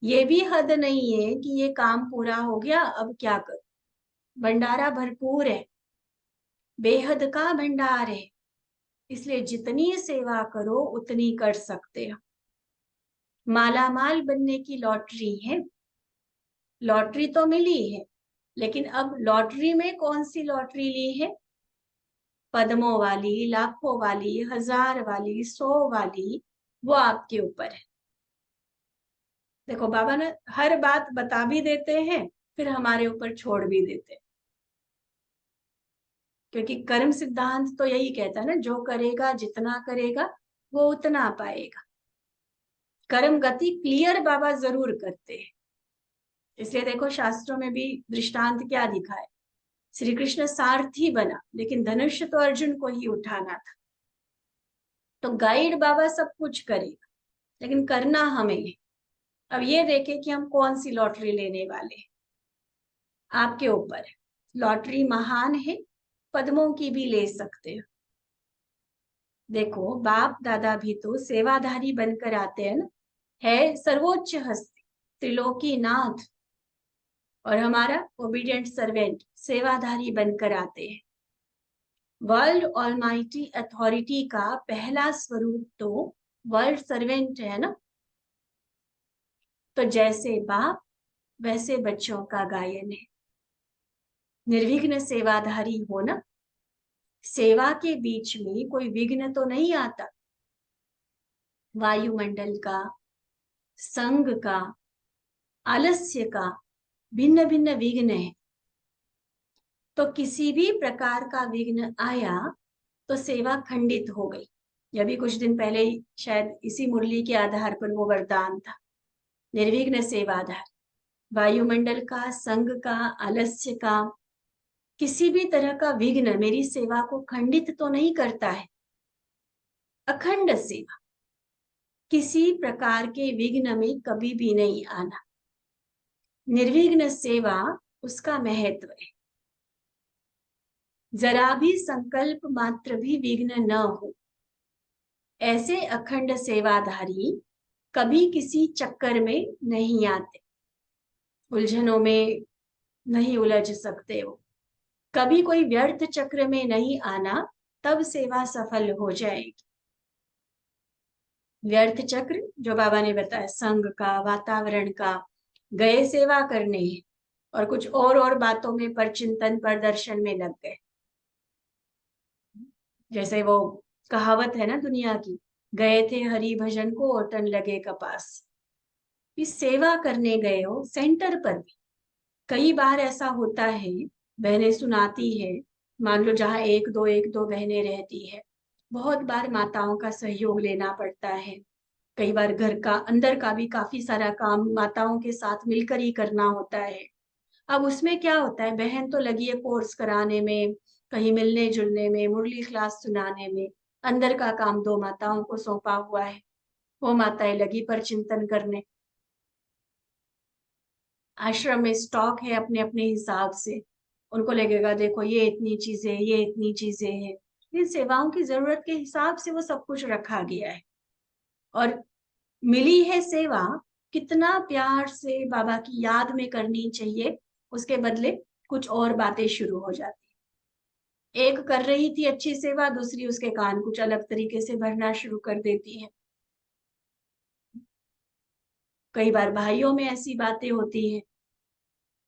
ये भी हद नहीं है कि ये काम पूरा हो गया अब क्या करूं। भंडारा भरपूर है, बेहद का भंडार है। इसलिए जितनी सेवा करो उतनी कर सकते हो। मालामाल बनने की लॉटरी है। लॉटरी तो मिली है, लेकिन अब लॉटरी में कौन सी लॉटरी ली है। पद्मों वाली, लाखों वाली, 1000 वाली, 100 वाली, वो आपके ऊपर है। देखो बाबा ने हर बात बता भी देते हैं, फिर हमारे ऊपर छोड़ भी देते हैं। क्योंकि कर्म सिद्धांत तो यही कहता है ना, जो करेगा जितना करेगा वो उतना पाएगा। कर्म गति क्लियर बाबा जरूर करते हैं। इसलिए देखो शास्त्रों में भी दृष्टांत क्या दिखा है। श्री कृष्ण सारथी बना, लेकिन धनुष तो अर्जुन को ही उठाना था। तो गाइड बाबा सब कुछ करेगा, लेकिन करना हमें है। अब ये देखे कि हम कौन सी लॉटरी लेने वाले हैं, आपके ऊपर है। लॉटरी महान है, पद्मों की भी ले सकते हो। देखो बाप दादा भी तो सेवाधारी बनकर आते हैं ना। है सर्वोच्च हस्ती, त्रिलोकी नाथ, और हमारा ओबीडियंट सर्वेंट सेवाधारी बनकर आते हैं। वर्ल्ड ऑलमाइटी अथॉरिटी का पहला स्वरूप तो वर्ल्ड सर्वेंट है ना। तो जैसे बाप वैसे बच्चों का गायन है। निर्विघ्न सेवाधारी हो ना। सेवा के बीच में कोई विघ्न तो नहीं आता। वायुमंडल का, संग का, आलस्य का भिन्न भिन्न विघ्न है। तो किसी भी प्रकार का विघ्न आया तो सेवा खंडित हो गई। यह भी कुछ दिन पहले शायद इसी मुरली के आधार पर वो वरदान था, निर्विघ्न सेवाधार। वायुमंडल का, संग का, आलस्य का, किसी भी तरह का विघ्न मेरी सेवा को खंडित तो नहीं करता है। अखंड सेवा, किसी प्रकार के विघ्न में कभी भी नहीं आना। निर्विघ्न सेवा उसका महत्व है। जरा भी संकल्प मात्र भी विघ्न न हो, ऐसे अखंड सेवाधारी कभी किसी चक्कर में नहीं आते, उलझनों में नहीं उलझ सकते हो, कभी कोई व्यर्थ चक्र में नहीं आना, तब सेवा सफल हो जाएगी। व्यर्थ चक्र जो बाबा ने बताया, संग का, वातावरण का, गए सेवा करने और कुछ और बातों में परचिंतन प्रदर्शन में लग गए। जैसे वो कहावत है ना दुनिया की, गए थे हरि भजन को और तन लगे कपास। इस सेवा करने गए हो सेंटर पर भी कई बार ऐसा होता है, बहनें सुनाती है, मान लो जहाँ एक दो बहनें रहती है, बहुत बार माताओं का सहयोग लेना पड़ता है। कई बार घर का अंदर का भी काफी सारा काम माताओं के साथ मिलकर ही करना होता है। अब उसमें क्या होता है, बहन तो लगी है कोर्स कराने में, कहीं मिलने जुलने में, मुरली क्लास सुनाने में, अंदर का काम दो माताओं को सौंपा हुआ है। वो माताएं लगी पर चिंतन करने। आश्रम में स्टॉक है अपने अपने हिसाब से, उनको लगेगा देखो ये इतनी चीजें, ये इतनी चीजें हैं। इन सेवाओं की जरूरत के हिसाब से वो सब कुछ रखा गया है। और मिली है सेवा, कितना प्यार से बाबा की याद में करनी चाहिए, उसके बदले कुछ और बातें शुरू हो जाती। एक कर रही थी अच्छी सेवा, दूसरी उसके कान कुछ अलग तरीके से भरना शुरू कर देती है। कई बार भाइयों में ऐसी बातें होती हैं।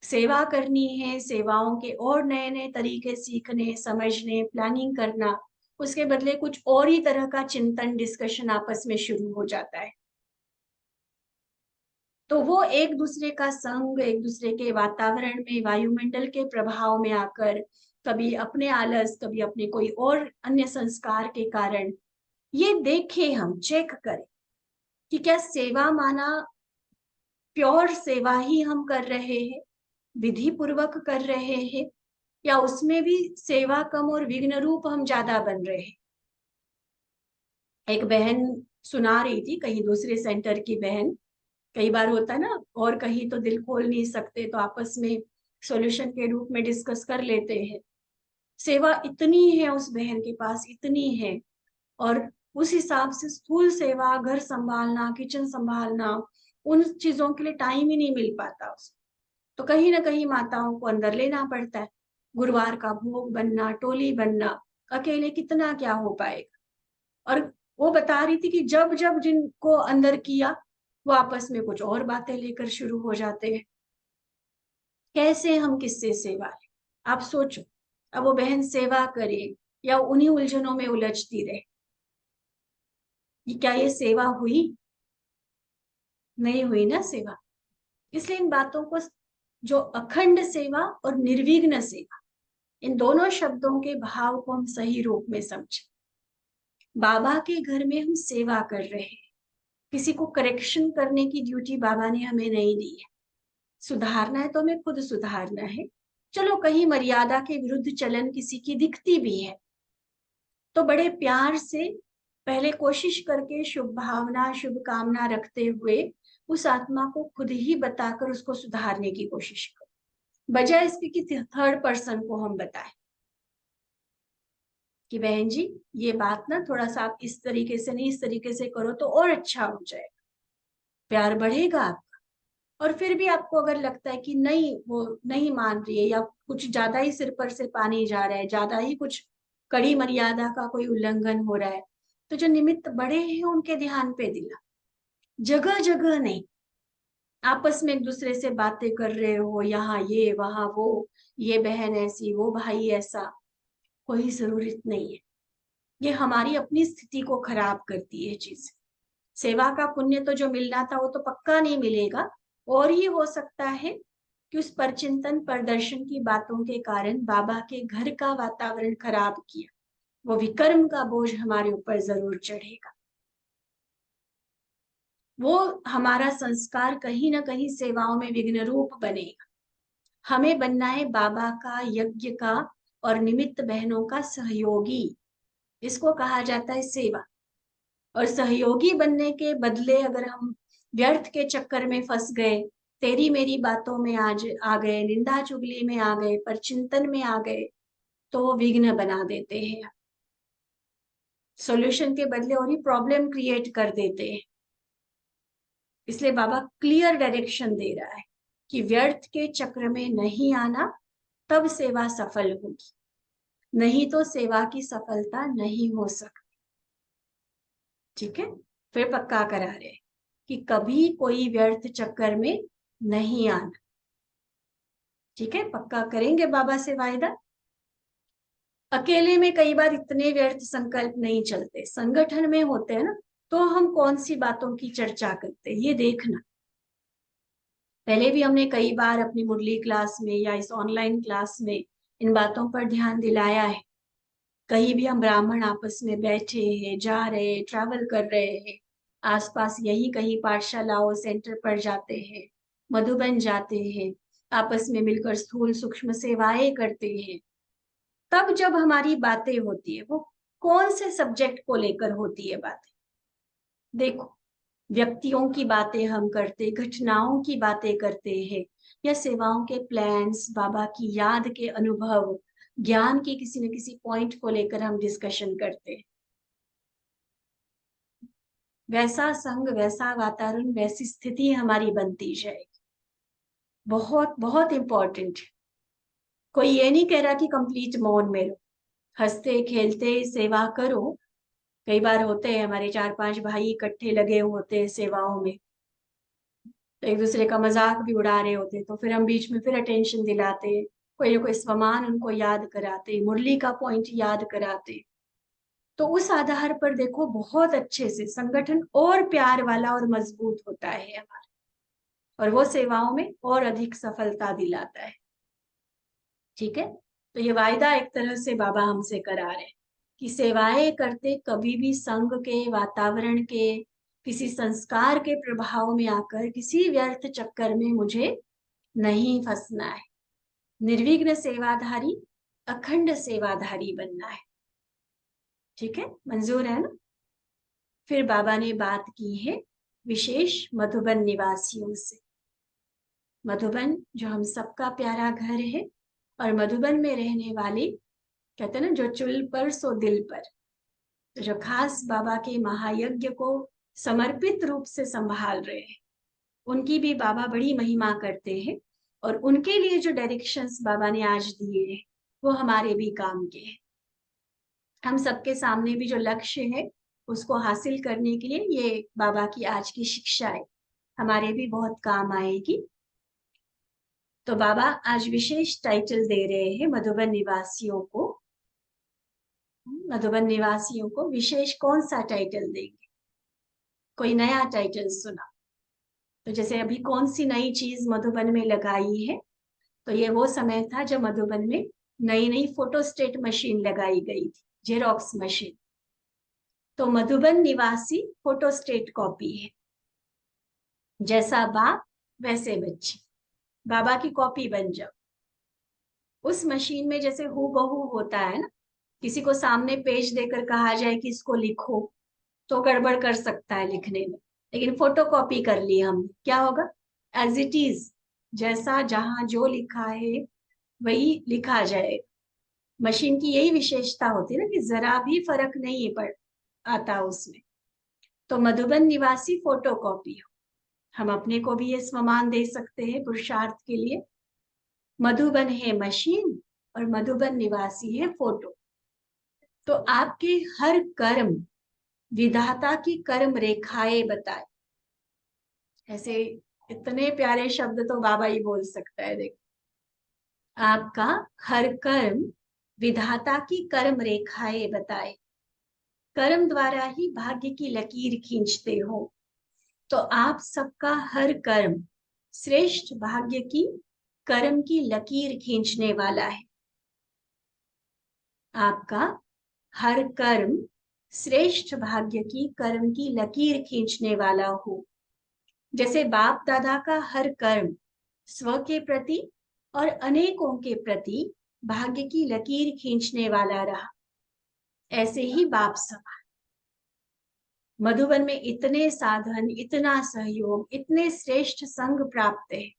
सेवा करनी है, सेवाओं के और नए नए तरीके सीखने, समझने, प्लानिंग करना, उसके बदले कुछ और ही तरह का चिंतन, डिस्कशन आपस में शुरू हो जाता है। तो वो एक दूसरे का संग, एक दूसरे के वातावरण में, वायुमंडल के प्रभाव में आकर, कभी अपने आलस, कभी अपने कोई और अन्य संस्कार के कारण, ये देखें, हम चेक करें कि क्या सेवा माना प्योर सेवा ही हम कर रहे हैं, विधि पूर्वक कर रहे हैं, या उसमें भी सेवा कम और विघ्न रूप हम ज्यादा बन रहे हैं। एक बहन सुना रही थी, कहीं दूसरे सेंटर की बहन, कई बार होता है ना, और कहीं तो दिल खोल नहीं सकते तो आपस में सॉल्यूशन के रूप में डिस्कस कर लेते हैं। सेवा इतनी है उस बहन के पास, इतनी है, और उस हिसाब से स्थूल सेवा, घर संभालना, किचन संभालना, उन चीजों के लिए टाइम ही नहीं मिल पाता उसको। तो कहीं ना कहीं माताओं को अंदर लेना पड़ता है। गुरुवार का भोग बनना, टोली बनना, अकेले कितना क्या हो पाएगा। और वो बता रही थी कि जब जब जिनको अंदर किया, वो आपस में कुछ और बातें लेकर शुरू हो जाते हैं। कैसे हम किससे सेवा लें, आप सोचो। अब वो बहन सेवा करे या उन्हीं उलझनों में उलझती रहे, क्या ये सेवा हुई? नहीं हुई ना सेवा। इसलिए इन बातों को, जो अखंड सेवा और निर्विघ्न सेवा, इन दोनों शब्दों के भाव को हम सही रूप में समझें। बाबा के घर में हम सेवा कर रहे हैं, किसी को करेक्शन करने की ड्यूटी बाबा ने हमें नहीं दी है। सुधारना है तो हमें खुद सुधारना है। चलो कहीं मर्यादा के विरुद्ध चलन किसी की दिखती भी है, तो बड़े प्यार से पहले कोशिश करके, शुभ भावना, शुभ कामना रखते हुए उस आत्मा को खुद ही बताकर उसको सुधारने की कोशिश करो, बजाय इसके कि थर्ड पर्सन को हम बताएं कि बहन जी ये बात ना थोड़ा सा आप इस तरीके से नहीं, इस तरीके से करो तो और अच्छा हो जाएगा, प्यार बढ़ेगा आपका। और फिर भी आपको अगर लगता है कि नहीं, वो नहीं मान रही है, या कुछ ज्यादा ही सिर पर से पानी जा रहा है, ज्यादा ही कुछ कड़ी मर्यादा का कोई उल्लंघन हो रहा है, तो जो निमित्त बड़े हैं उनके ध्यान पे दिला, जगह जगह नहीं। आपस में एक दूसरे से बातें कर रहे हो, यहाँ ये वहां वो, ये बहन ऐसी, वो भाई ऐसा, कोई जरूरत नहीं है। ये हमारी अपनी स्थिति को खराब करती है चीज। सेवा का पुण्य तो जो मिलना था वो तो पक्का नहीं मिलेगा, और ये हो सकता है कि उस परचिंतन प्रदर्शन की बातों के कारण बाबा के घर का वातावरण खराब किया, वो विकर्म का बोझ हमारे ऊपर जरूर चढ़ेगा। वो हमारा संस्कार कहीं ना कहीं सेवाओं में विघ्न रूप बनेगा। हमें बनना है बाबा का, यज्ञ का और निमित्त बहनों का सहयोगी। इसको कहा जाता है सेवा। और सहयोगी बनने के बदले अगर हम व्यर्थ के चक्कर में फंस गए, तेरी मेरी बातों में आज आ गए, निंदा चुगली में आ गए, परचिंतन में आ गए, तो वो विघ्न बना देते हैं, सॉल्यूशन के बदले और ही प्रॉब्लम क्रिएट कर देते हैं। इसलिए बाबा क्लियर डायरेक्शन दे रहा है कि व्यर्थ के चक्र में नहीं आना, तब सेवा सफल होगी, नहीं तो सेवा की सफलता नहीं हो सकती। ठीक है, फिर पक्का करा रहे हैं कि कभी कोई व्यर्थ चक्कर में नहीं आना। ठीक है, पक्का करेंगे बाबा से वायदा। अकेले में कई बार इतने व्यर्थ संकल्प नहीं चलते, संगठन में होते हैं ना, तो हम कौन सी बातों की चर्चा करते हैं ये देखना। पहले भी हमने कई बार अपनी मुरली क्लास में या इस ऑनलाइन क्लास में इन बातों पर ध्यान दिलाया है। कहीं भी हम ब्राह्मण आपस में बैठे हैं, जा रहे हैं, ट्रैवल कर रहे हैं, आसपास यही कहीं पाठशालाओं सेंटर पर जाते हैं, मधुबन जाते हैं, आपस में मिलकर स्थूल सूक्ष्म सेवाएं करते हैं, तब जब हमारी बातें होती है वो कौन से सब्जेक्ट को लेकर होती है बातें। देखो, व्यक्तियों की बातें हम करते, घटनाओं की बातें करते हैं, या सेवाओं के प्लान्स, बाबा की याद के अनुभव, ज्ञान के किसी न किसी पॉइंट को लेकर हम डिस्कशन करते हैं। वैसा संग, वैसा वातावरण, वैसी स्थिति हमारी बनती जाएगी। बहुत बहुत इंपॉर्टेंट है। कोई ये नहीं कह रहा कि कंप्लीट मौन में रहो, हंसते खेलते सेवा करो। कई बार होते हैं हमारे 4-5 भाई इकट्ठे लगे होते हैं सेवाओं में, तो एक दूसरे का मजाक भी उड़ा रहे होते, तो फिर हम बीच में फिर अटेंशन दिलाते, कोई ना कोई स्वमान उनको याद कराते, मुरली का पॉइंट याद कराते। तो उस आधार पर देखो बहुत अच्छे से संगठन और प्यार वाला और मजबूत होता है हमारा, और वो सेवाओं में और अधिक सफलता दिलाता है। ठीक है, तो ये वायदा एक तरह से बाबा हमसे करा रहे हैं कि सेवाएं करते कभी भी संघ के, वातावरण के, किसी संस्कार के प्रभाव में आकर किसी व्यर्थ चक्कर में मुझे नहीं फंसना है। निर्विघ्न सेवाधारी, अखंड सेवाधारी बनना है। ठीक है, मंजूर है ना। फिर बाबा ने बात की है विशेष मधुबन निवासियों से। मधुबन जो हम सबका प्यारा घर है, और मधुबन में रहने वाले, कहते हैं ना, जो चुल पर सो दिल पर, तो जो खास बाबा के महायज्ञ को समर्पित रूप से संभाल रहे हैं, उनकी भी बाबा बड़ी महिमा करते हैं। और उनके लिए जो डायरेक्शंस बाबा ने आज दिए हैं वो हमारे भी काम के हैं। हम सबके सामने भी जो लक्ष्य है उसको हासिल करने के लिए ये बाबा की आज की शिक्षाएं हमारे भी बहुत काम आएगी। तो बाबा आज विशेष टाइटल दे रहे हैं मधुबन निवासियों को। मधुबन निवासियों को विशेष कौन सा टाइटल देंगे? कोई नया टाइटल सुना? तो जैसे अभी कौन सी नई चीज मधुबन में लगाई है, तो ये वो समय था जब मधुबन में नई नई फोटोस्टेट मशीन लगाई गई थी, जेरोक्स मशीन। तो मधुबन निवासी फोटोस्टेट कॉपी है, जैसा बाप वैसे बच्चे, बाबा की कॉपी बन जाओ। उस मशीन में जैसे हूबहू होता है ना, किसी को सामने पेज देकर कहा जाए कि इसको लिखो तो गड़बड़ कर सकता है लिखने में, लेकिन फोटोकॉपी कर ली हमने, क्या होगा? एज इट इज, जैसा जहां जो लिखा है वही लिखा जाए। मशीन की यही विशेषता होती है ना कि जरा भी फर्क नहीं पड़ आता उसमें। तो मधुबन निवासी फोटोकॉपी हो, हम अपने को भी ये सम्मान दे सकते हैं पुरुषार्थ के लिए। मधुबन है मशीन और मधुबन निवासी है फोटो। तो आपके हर कर्म विधाता की कर्म रेखाएं बताए। ऐसे इतने प्यारे शब्द तो बाबा ही बोल सकता है। देखो, आपका हर कर्म विधाता की कर्म रेखाएं बताए, कर्म द्वारा ही भाग्य की लकीर खींचते हो। तो आप सबका हर कर्म श्रेष्ठ भाग्य की कर्म की लकीर खींचने वाला है। आपका हर कर्म श्रेष्ठ भाग्य की कर्म की लकीर खींचने वाला हो। जैसे बाप दादा का हर कर्म स्व के प्रति और अनेकों के प्रति भाग्य की लकीर खींचने वाला रहा, ऐसे ही बाप समान। मधुबन में इतने साधन, इतना सहयोग, इतने श्रेष्ठ संग प्राप्त है,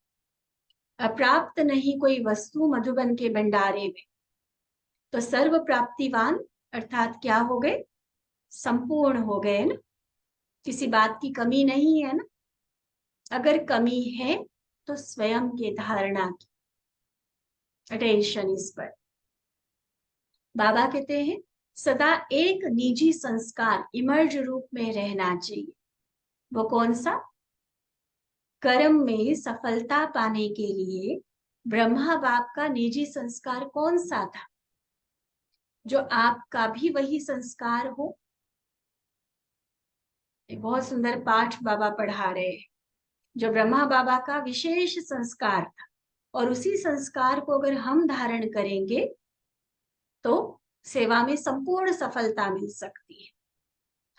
अप्राप्त नहीं कोई वस्तु मधुबन के भंडारे में। तो सर्व प्राप्तिवान अर्थात क्या हो गए, संपूर्ण हो गए ना, किसी बात की कमी नहीं है ना। अगर कमी है तो स्वयं के धारणा की। अटेंशन इस पर। बाबा कहते हैं सदा एक निजी संस्कार इमर्ज रूप में रहना चाहिए। वो कौन सा? कर्म में सफलता पाने के लिए ब्रह्मा बाप का निजी संस्कार कौन सा था, जो आपका भी वही संस्कार हो। एक बहुत सुंदर पाठ बाबा पढ़ा रहे हैं, जो ब्रह्मा बाबा का विशेष संस्कार था, और उसी संस्कार को अगर हम धारण करेंगे तो सेवा में संपूर्ण सफलता मिल सकती है।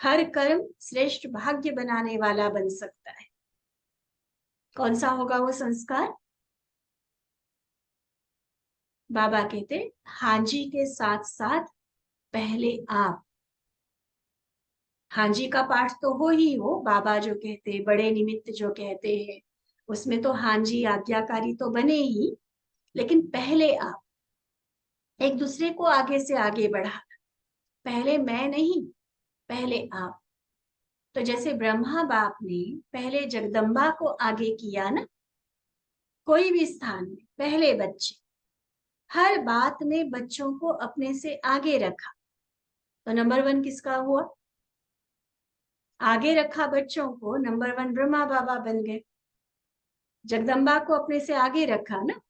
हर कर्म श्रेष्ठ भाग्य बनाने वाला बन सकता है। कौन सा होगा वो संस्कार? बाबा कहते हाँ जी के साथ साथ पहले आप। हाँ जी का पाठ तो हो ही हो, बाबा जो कहते, बड़े निमित्त जो कहते हैं उसमें तो हाँ जी आज्ञाकारी तो बने ही, लेकिन पहले आप एक दूसरे को आगे से आगे बढ़ा। पहले मैं नहीं, पहले आप। तो जैसे ब्रह्मा बाप ने पहले जगदम्बा को आगे किया ना, कोई भी स्थान में पहले बच्चे, हर बात में बच्चों को अपने से आगे रखा, तो नंबर वन किसका हुआ? आगे रखा बच्चों को, नंबर वन ब्रह्मा बाबा बन गए। जगदम्बा को अपने से आगे रखा ना,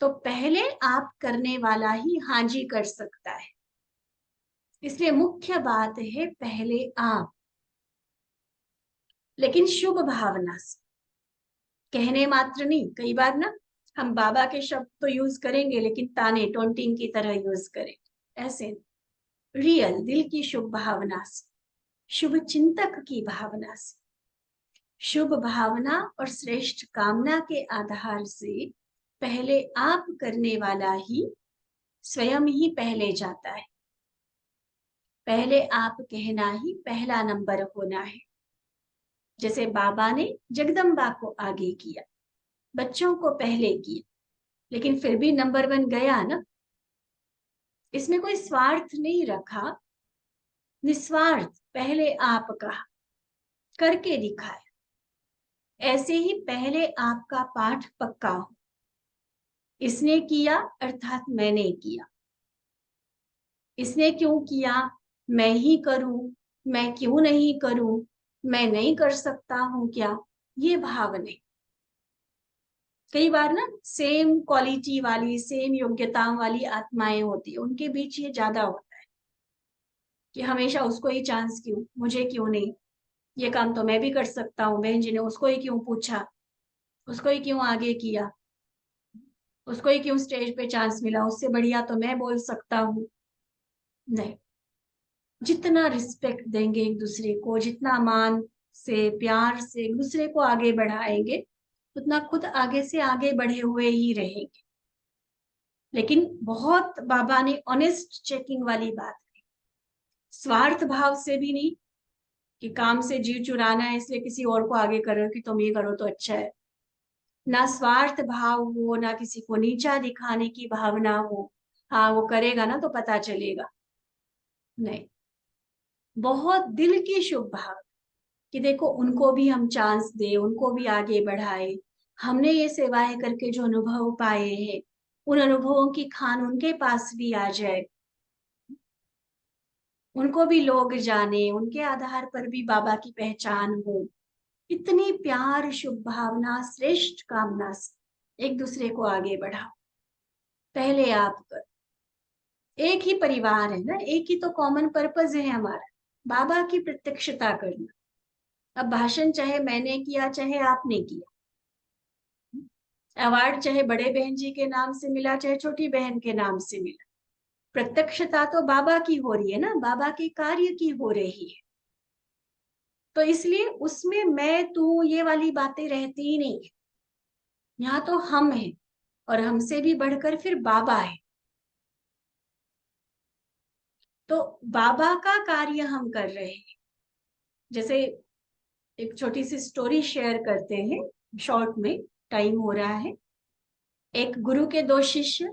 तो पहले आप करने वाला ही हाँ जी कर सकता है। इसलिए मुख्य बात है पहले आप, लेकिन शुभ भावना से, कहने मात्र नहीं। कई बार ना हम बाबा के शब्द तो यूज करेंगे लेकिन ताने टोंटिंग की तरह यूज करेंगे, ऐसे रियल दिल की शुभ भावना से, शुभ चिंतक की भावना से, शुभ भावना और श्रेष्ठ कामना के आधार से पहले आप करने वाला ही स्वयं ही पहले जाता है। पहले आप कहना ही पहला नंबर होना है। जैसे बाबा ने जगदम्बा को आगे किया, बच्चों को पहले किया, लेकिन फिर भी नंबर वन गया ना। इसमें कोई स्वार्थ नहीं रखा, निस्वार्थ पहले आप कहा, करके दिखाया। ऐसे ही पहले आपका पाठ पक्का हो। इसने किया अर्थात मैंने किया। इसने क्यों किया? मैं ही करूं, मैं क्यों नहीं करूं, मैं नहीं कर सकता हूं क्या, ये भाव नहीं। कई बार ना सेम क्वालिटी वाली, सेम योग्यताओं वाली आत्माएं होती है, उनके बीच ये ज्यादा होता है कि हमेशा उसको ही चांस क्यों, मुझे क्यों नहीं, ये काम तो मैं भी कर सकता हूँ, बहन जी ने उसको ही क्यों पूछा, उसको ही क्यों आगे किया, उसको ही क्यों स्टेज पे चांस मिला, उससे बढ़िया तो मैं बोल सकता हूँ। नहीं, जितना रिस्पेक्ट देंगे एक दूसरे को, जितना मान से प्यार से एक दूसरे को आगे बढ़ाएंगे, उतना खुद आगे से आगे बढ़े हुए ही रहेंगे। लेकिन बहुत बाबा ने ऑनेस्ट चेकिंग वाली बात की, स्वार्थ भाव से भी नहीं कि काम से जीव चुराना है इसलिए किसी और को आगे करो कि तुम ये करो तो अच्छा है। ना स्वार्थ भाव हो, ना किसी को नीचा दिखाने की भावना हो, हाँ वो करेगा ना तो पता चलेगा, नहीं। बहुत दिल की शुभ भाव कि देखो उनको भी हम चांस दे, उनको भी आगे बढ़ाए। हमने ये सेवाएं करके जो अनुभव पाए हैं, उन अनुभवों की खान उनके पास भी आ जाए, उनको भी लोग जाने, उनके आधार पर भी बाबा की पहचान हो। इतनी प्यार, शुभ भावना, श्रेष्ठ कामना से एक दूसरे को आगे बढ़ाओ। पहले आप कर, एक ही परिवार है ना, एक ही तो कॉमन पर्पज है हमारा, बाबा की प्रत्यक्षता करना। अब भाषण चाहे मैंने किया चाहे आपने किया, अवार्ड चाहे बड़े बहन जी के नाम से मिला चाहे छोटी बहन के नाम से मिला, प्रत्यक्षता तो बाबा की हो रही है ना, बाबा के कार्य की हो रही है। तो इसलिए उसमें मैं तू ये वाली बातें रहती ही नहीं। यहाँ तो हम हैं, और हमसे भी बढ़कर फिर बाबा है। तो बाबा का कार्य हम कर रहे हैं, जैसे एक छोटी सी स्टोरी शेयर करते हैं शॉर्ट में, टाइम हो रहा है। एक गुरु के दो शिष्य,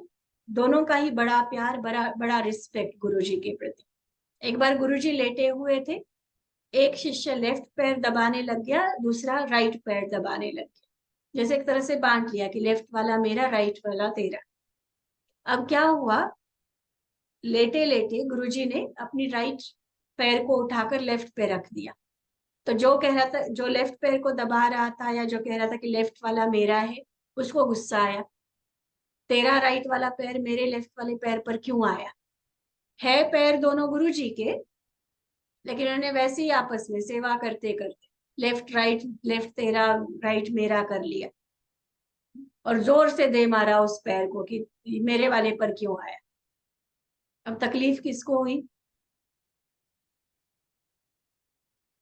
दोनों का ही बड़ा प्यार, बड़ा बड़ा रिस्पेक्ट गुरु जी के प्रति। एक बार गुरु जी लेटे हुए थे, एक शिष्य लेफ्ट पैर दबाने लग गया, दूसरा राइट पैर दबाने लग गया, जैसे एक तरह से बांट लिया कि लेफ्ट वाला मेरा, राइट वाला तेरा। अब क्या हुआ, लेटे लेटे गुरुजी ने अपनी राइट पैर को उठाकर लेफ्ट पे रख दिया। तो जो कह रहा था, जो लेफ्ट पैर को दबा रहा था या जो कह रहा था कि लेफ्ट वाला मेरा है, उसको गुस्सा आया, तेरा राइट वाला पैर मेरे लेफ्ट वाले पैर पर क्यों आया? है पैर दोनों गुरुजी के, लेकिन उन्होंने वैसे ही आपस में सेवा करते करते लेफ्ट राइट, लेफ्ट तेरा राइट मेरा कर लिया, और जोर से दे मारा उस पैर को कि मेरे वाले पर क्यों आया। अब तकलीफ किसको हुई?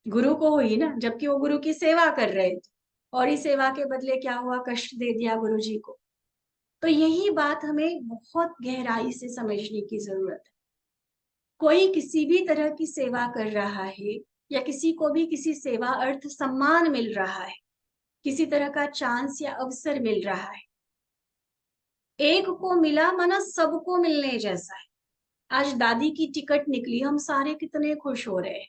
गुरु को हुई ना, जबकि वो गुरु की सेवा कर रहे थे, और इस सेवा के बदले क्या हुआ, कष्ट दे दिया गुरु जी को। तो यही बात हमें बहुत गहराई से समझने की जरूरत है। कोई किसी भी तरह की सेवा कर रहा है, या किसी को भी किसी सेवा अर्थ सम्मान मिल रहा है, किसी तरह का चांस या अवसर मिल रहा है, एक को मिला माना सबको मिलने जैसा है। आज दादी की टिकट निकली, हम सारे कितने खुश हो रहे हैं।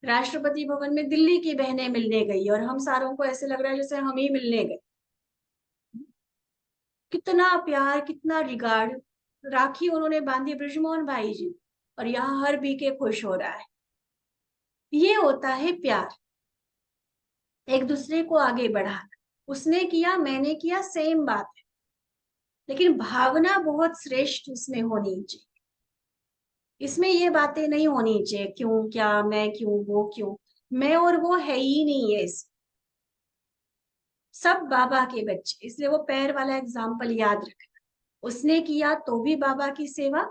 राष्ट्रपति भवन में दिल्ली की बहनें मिलने गई, और हम सारों को ऐसे लग रहा है जैसे हम ही मिलने गए। कितना प्यार, कितना रिगार्ड। राखी उन्होंने बांधी ब्रिजमोहन भाई जी, और यहाँ हर बीके खुश हो रहा है। ये होता है प्यार, एक दूसरे को आगे बढ़ाना। उसने किया, मैंने किया, सेम बात है, लेकिन भावना बहुत श्रेष्ठ उसमें होनी चाहिए। इसमें ये बातें नहीं होनी चाहिए क्यों, क्या, मैं क्यों, वो क्यों। मैं और वो है ही नहीं है इस, सब बाबा के बच्चे। इसलिए वो पैर वाला एग्जाम्पल याद रखना। उसने किया तो भी बाबा की सेवा,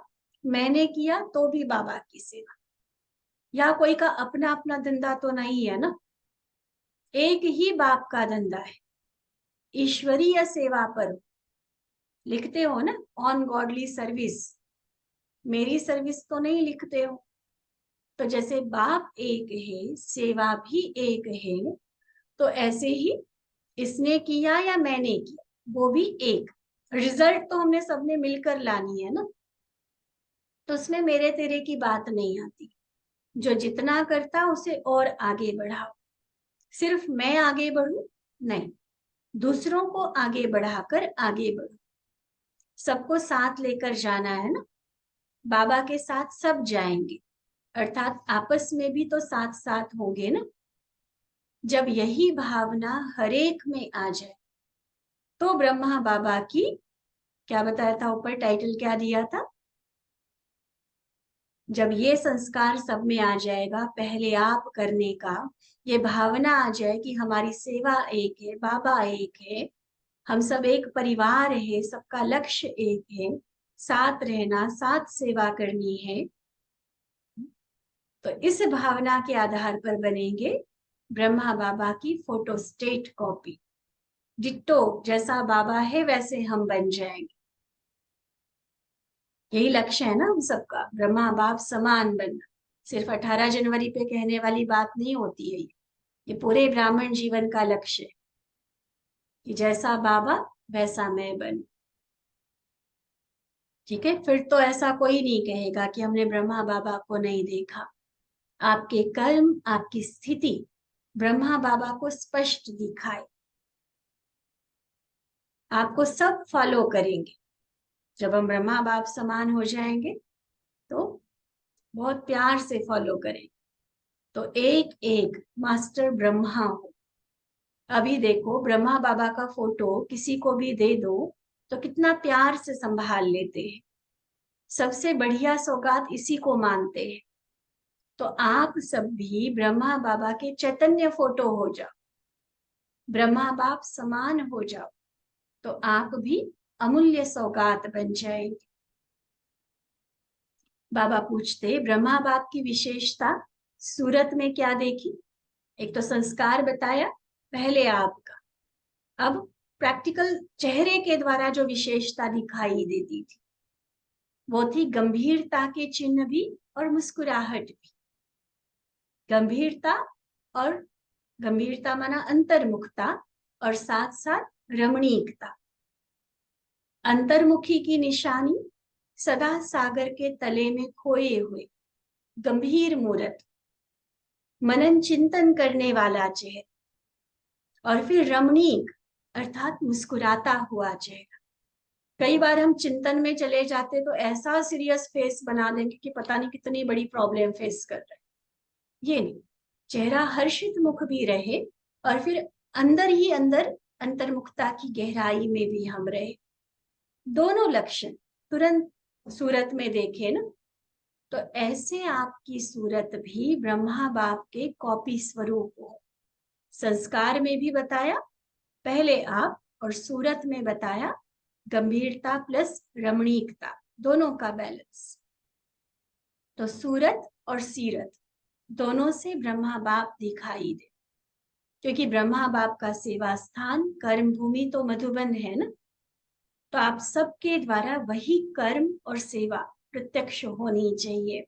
मैंने किया तो भी बाबा की सेवा। या कोई का अपना अपना धंधा तो नहीं है ना, एक ही बाप का धंधा है, ईश्वरीय सेवा पर। लिखते हो ना, ऑन गॉडली सर्विस, मेरी सर्विस तो नहीं लिखते हो। तो जैसे बाप एक है, सेवा भी एक है, तो ऐसे ही इसने किया या मैंने किया, वो भी एक। रिजल्ट तो हमने सबने मिलकर लानी है ना, तो उसमें मेरे तेरे की बात नहीं आती। जो जितना करता उसे और आगे बढ़ाओ। सिर्फ मैं आगे बढ़ू नहीं, दूसरों को आगे बढ़ाकर आगे बढ़ो। सबको साथ लेकर जाना है ना, बाबा के साथ सब जाएंगे, अर्थात आपस में भी तो साथ साथ होंगे ना। जब यही भावना हरेक में आ जाए, तो ब्रह्मा बाबा की, क्या बताया था ऊपर, टाइटल क्या दिया था, जब ये संस्कार सब में आ जाएगा, पहले आप करने का, ये भावना आ जाए कि हमारी सेवा एक है, बाबा एक है, हम सब एक परिवार है, सबका लक्ष्य एक है, साथ रहना, साथ सेवा करनी है। तो इस भावना के आधार पर बनेंगे ब्रह्मा बाबा की फोटो स्टेट कॉपी। डिट्टो जैसा बाबा है वैसे हम बन जाएंगे। यही लक्ष्य है ना हम सबका, ब्रह्मा बाप समान बनना। सिर्फ 18 जनवरी पे कहने वाली बात नहीं होती है ये पूरे ब्राह्मण जीवन का लक्ष्य है कि जैसा बाबा वैसा मैं बनूं। ठीक है, फिर तो ऐसा कोई नहीं कहेगा कि हमने ब्रह्मा बाबा को नहीं देखा। आपके कर्म, आपकी स्थिति ब्रह्मा बाबा को स्पष्ट दिखाए, आपको सब फॉलो करेंगे। जब हम ब्रह्मा बाप समान हो जाएंगे तो बहुत प्यार से फॉलो करेंगे। तो एक एक मास्टर ब्रह्मा हो। अभी देखो, ब्रह्मा बाबा का फोटो किसी को भी दे दो तो कितना प्यार से संभाल लेते हैं, सबसे बढ़िया सौगात इसी को मानते हैं। तो आप सब भी ब्रह्मा बाबा के चैतन्य फोटो हो जाओ, ब्रह्मा बाप समान हो जाओ, तो आप भी अमूल्य सौगात बन जाएंगे। बाबा पूछते, ब्रह्मा बाप की विशेषता सूरत में क्या देखी? एक तो संस्कार बताया पहले आपका, अब प्रैक्टिकल चेहरे के द्वारा जो विशेषता दिखाई देती थी वो थी गंभीरता के चिन्ह भी और मुस्कुराहट भी। गंभीरता, और गंभीरता माना अंतर्मुखता, और साथ साथ रमणीकता। अंतर्मुखी की निशानी सदा सागर के तले में खोए हुए गंभीर मूरत, मनन चिंतन करने वाला चेहरा, और फिर रमणीक अर्थात मुस्कुराता हुआ चेहरा। कई बार हम चिंतन में चले जाते तो ऐसा सीरियस फेस बना देंगे कि पता नहीं कितनी बड़ी प्रॉब्लम फेस कर रहे हैं। ये नहीं, चेहरा हर्षित मुख भी रहे और फिर अंदर ही अंदर अंतर्मुखता की गहराई में भी हम रहे। दोनों लक्षण तुरंत सूरत में देखे ना, तो ऐसे आपकी सूरत भी ब्रह्मा बाप के कॉपी स्वरूप हो। संस्कार में भी बताया पहले आप, और सूरत में बताया गंभीरता प्लस रमणीकता, दोनों का बैलेंस। तो सूरत और सीरत दोनों से ब्रह्मा बाप दिखाई दे, क्योंकि ब्रह्मा बाप का सेवा स्थान कर्म भूमि तो मधुबन है ना, तो आप सबके द्वारा वही कर्म और सेवा प्रत्यक्ष होनी चाहिए।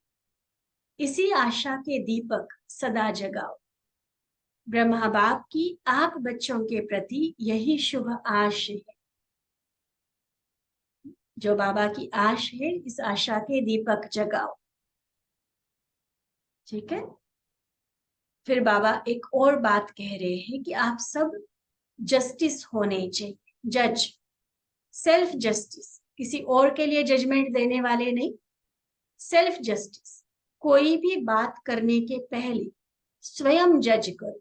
इसी आशा के दीपक सदा जगाओ। ब्रह्मा बाप की आप बच्चों के प्रति यही शुभ आश है। जो बाबा की आश है, इस आशा के दीपक जगाओ। ठीक है। फिर बाबा एक और बात कह रहे हैं कि आप सब जस्टिस होने चाहिए, जज, सेल्फ जस्टिस, किसी और के लिए जजमेंट देने वाले नहीं, सेल्फ जस्टिस। कोई भी बात करने के पहले स्वयं जज करो,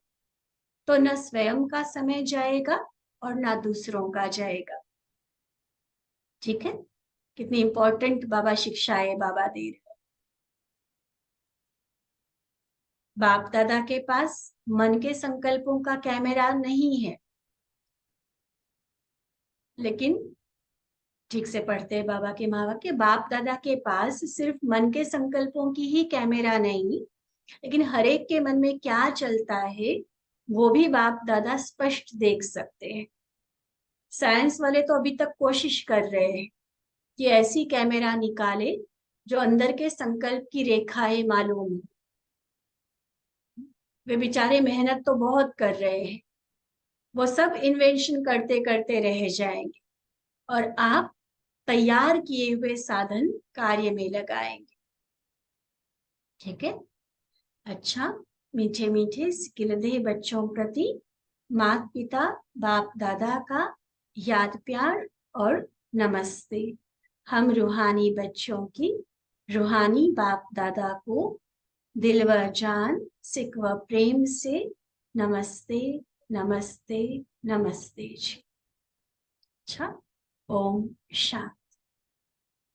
तो न स्वयं का समय जाएगा और ना दूसरों का जाएगा। ठीक है। कितनी इंपॉर्टेंट बाबा शिक्षाएं बाबा दे रहे। बाप दादा के पास मन के संकल्पों का कैमरा नहीं है, लेकिन ठीक से पढ़ते हैं बाबा के माँ बाप के, बाप दादा के पास सिर्फ मन के संकल्पों की ही कैमरा नहीं, लेकिन हर एक के मन में क्या चलता है वो भी बाप दादा स्पष्ट देख सकते हैं। साइंस वाले तो अभी तक कोशिश कर रहे हैं कि ऐसी कैमरा निकाले जो अंदर के संकल्प की रेखाएं मालूम हो। वे बेचारे मेहनत तो बहुत कर रहे हैं, वो सब इन्वेंशन करते करते रह जाएंगे और आप तैयार किए हुए साधन कार्य में लगाएंगे। ठीक है। अच्छा, मीठे मीठे सिकिलदे बच्चों प्रति माता पिता बाप दादा का याद प्यार और नमस्ते। हम रूहानी बच्चों की रूहानी बाप दादा को दिल व जान सिक व प्रेम से नमस्ते नमस्ते नमस्ते जी। अच्छा, ओम शांति।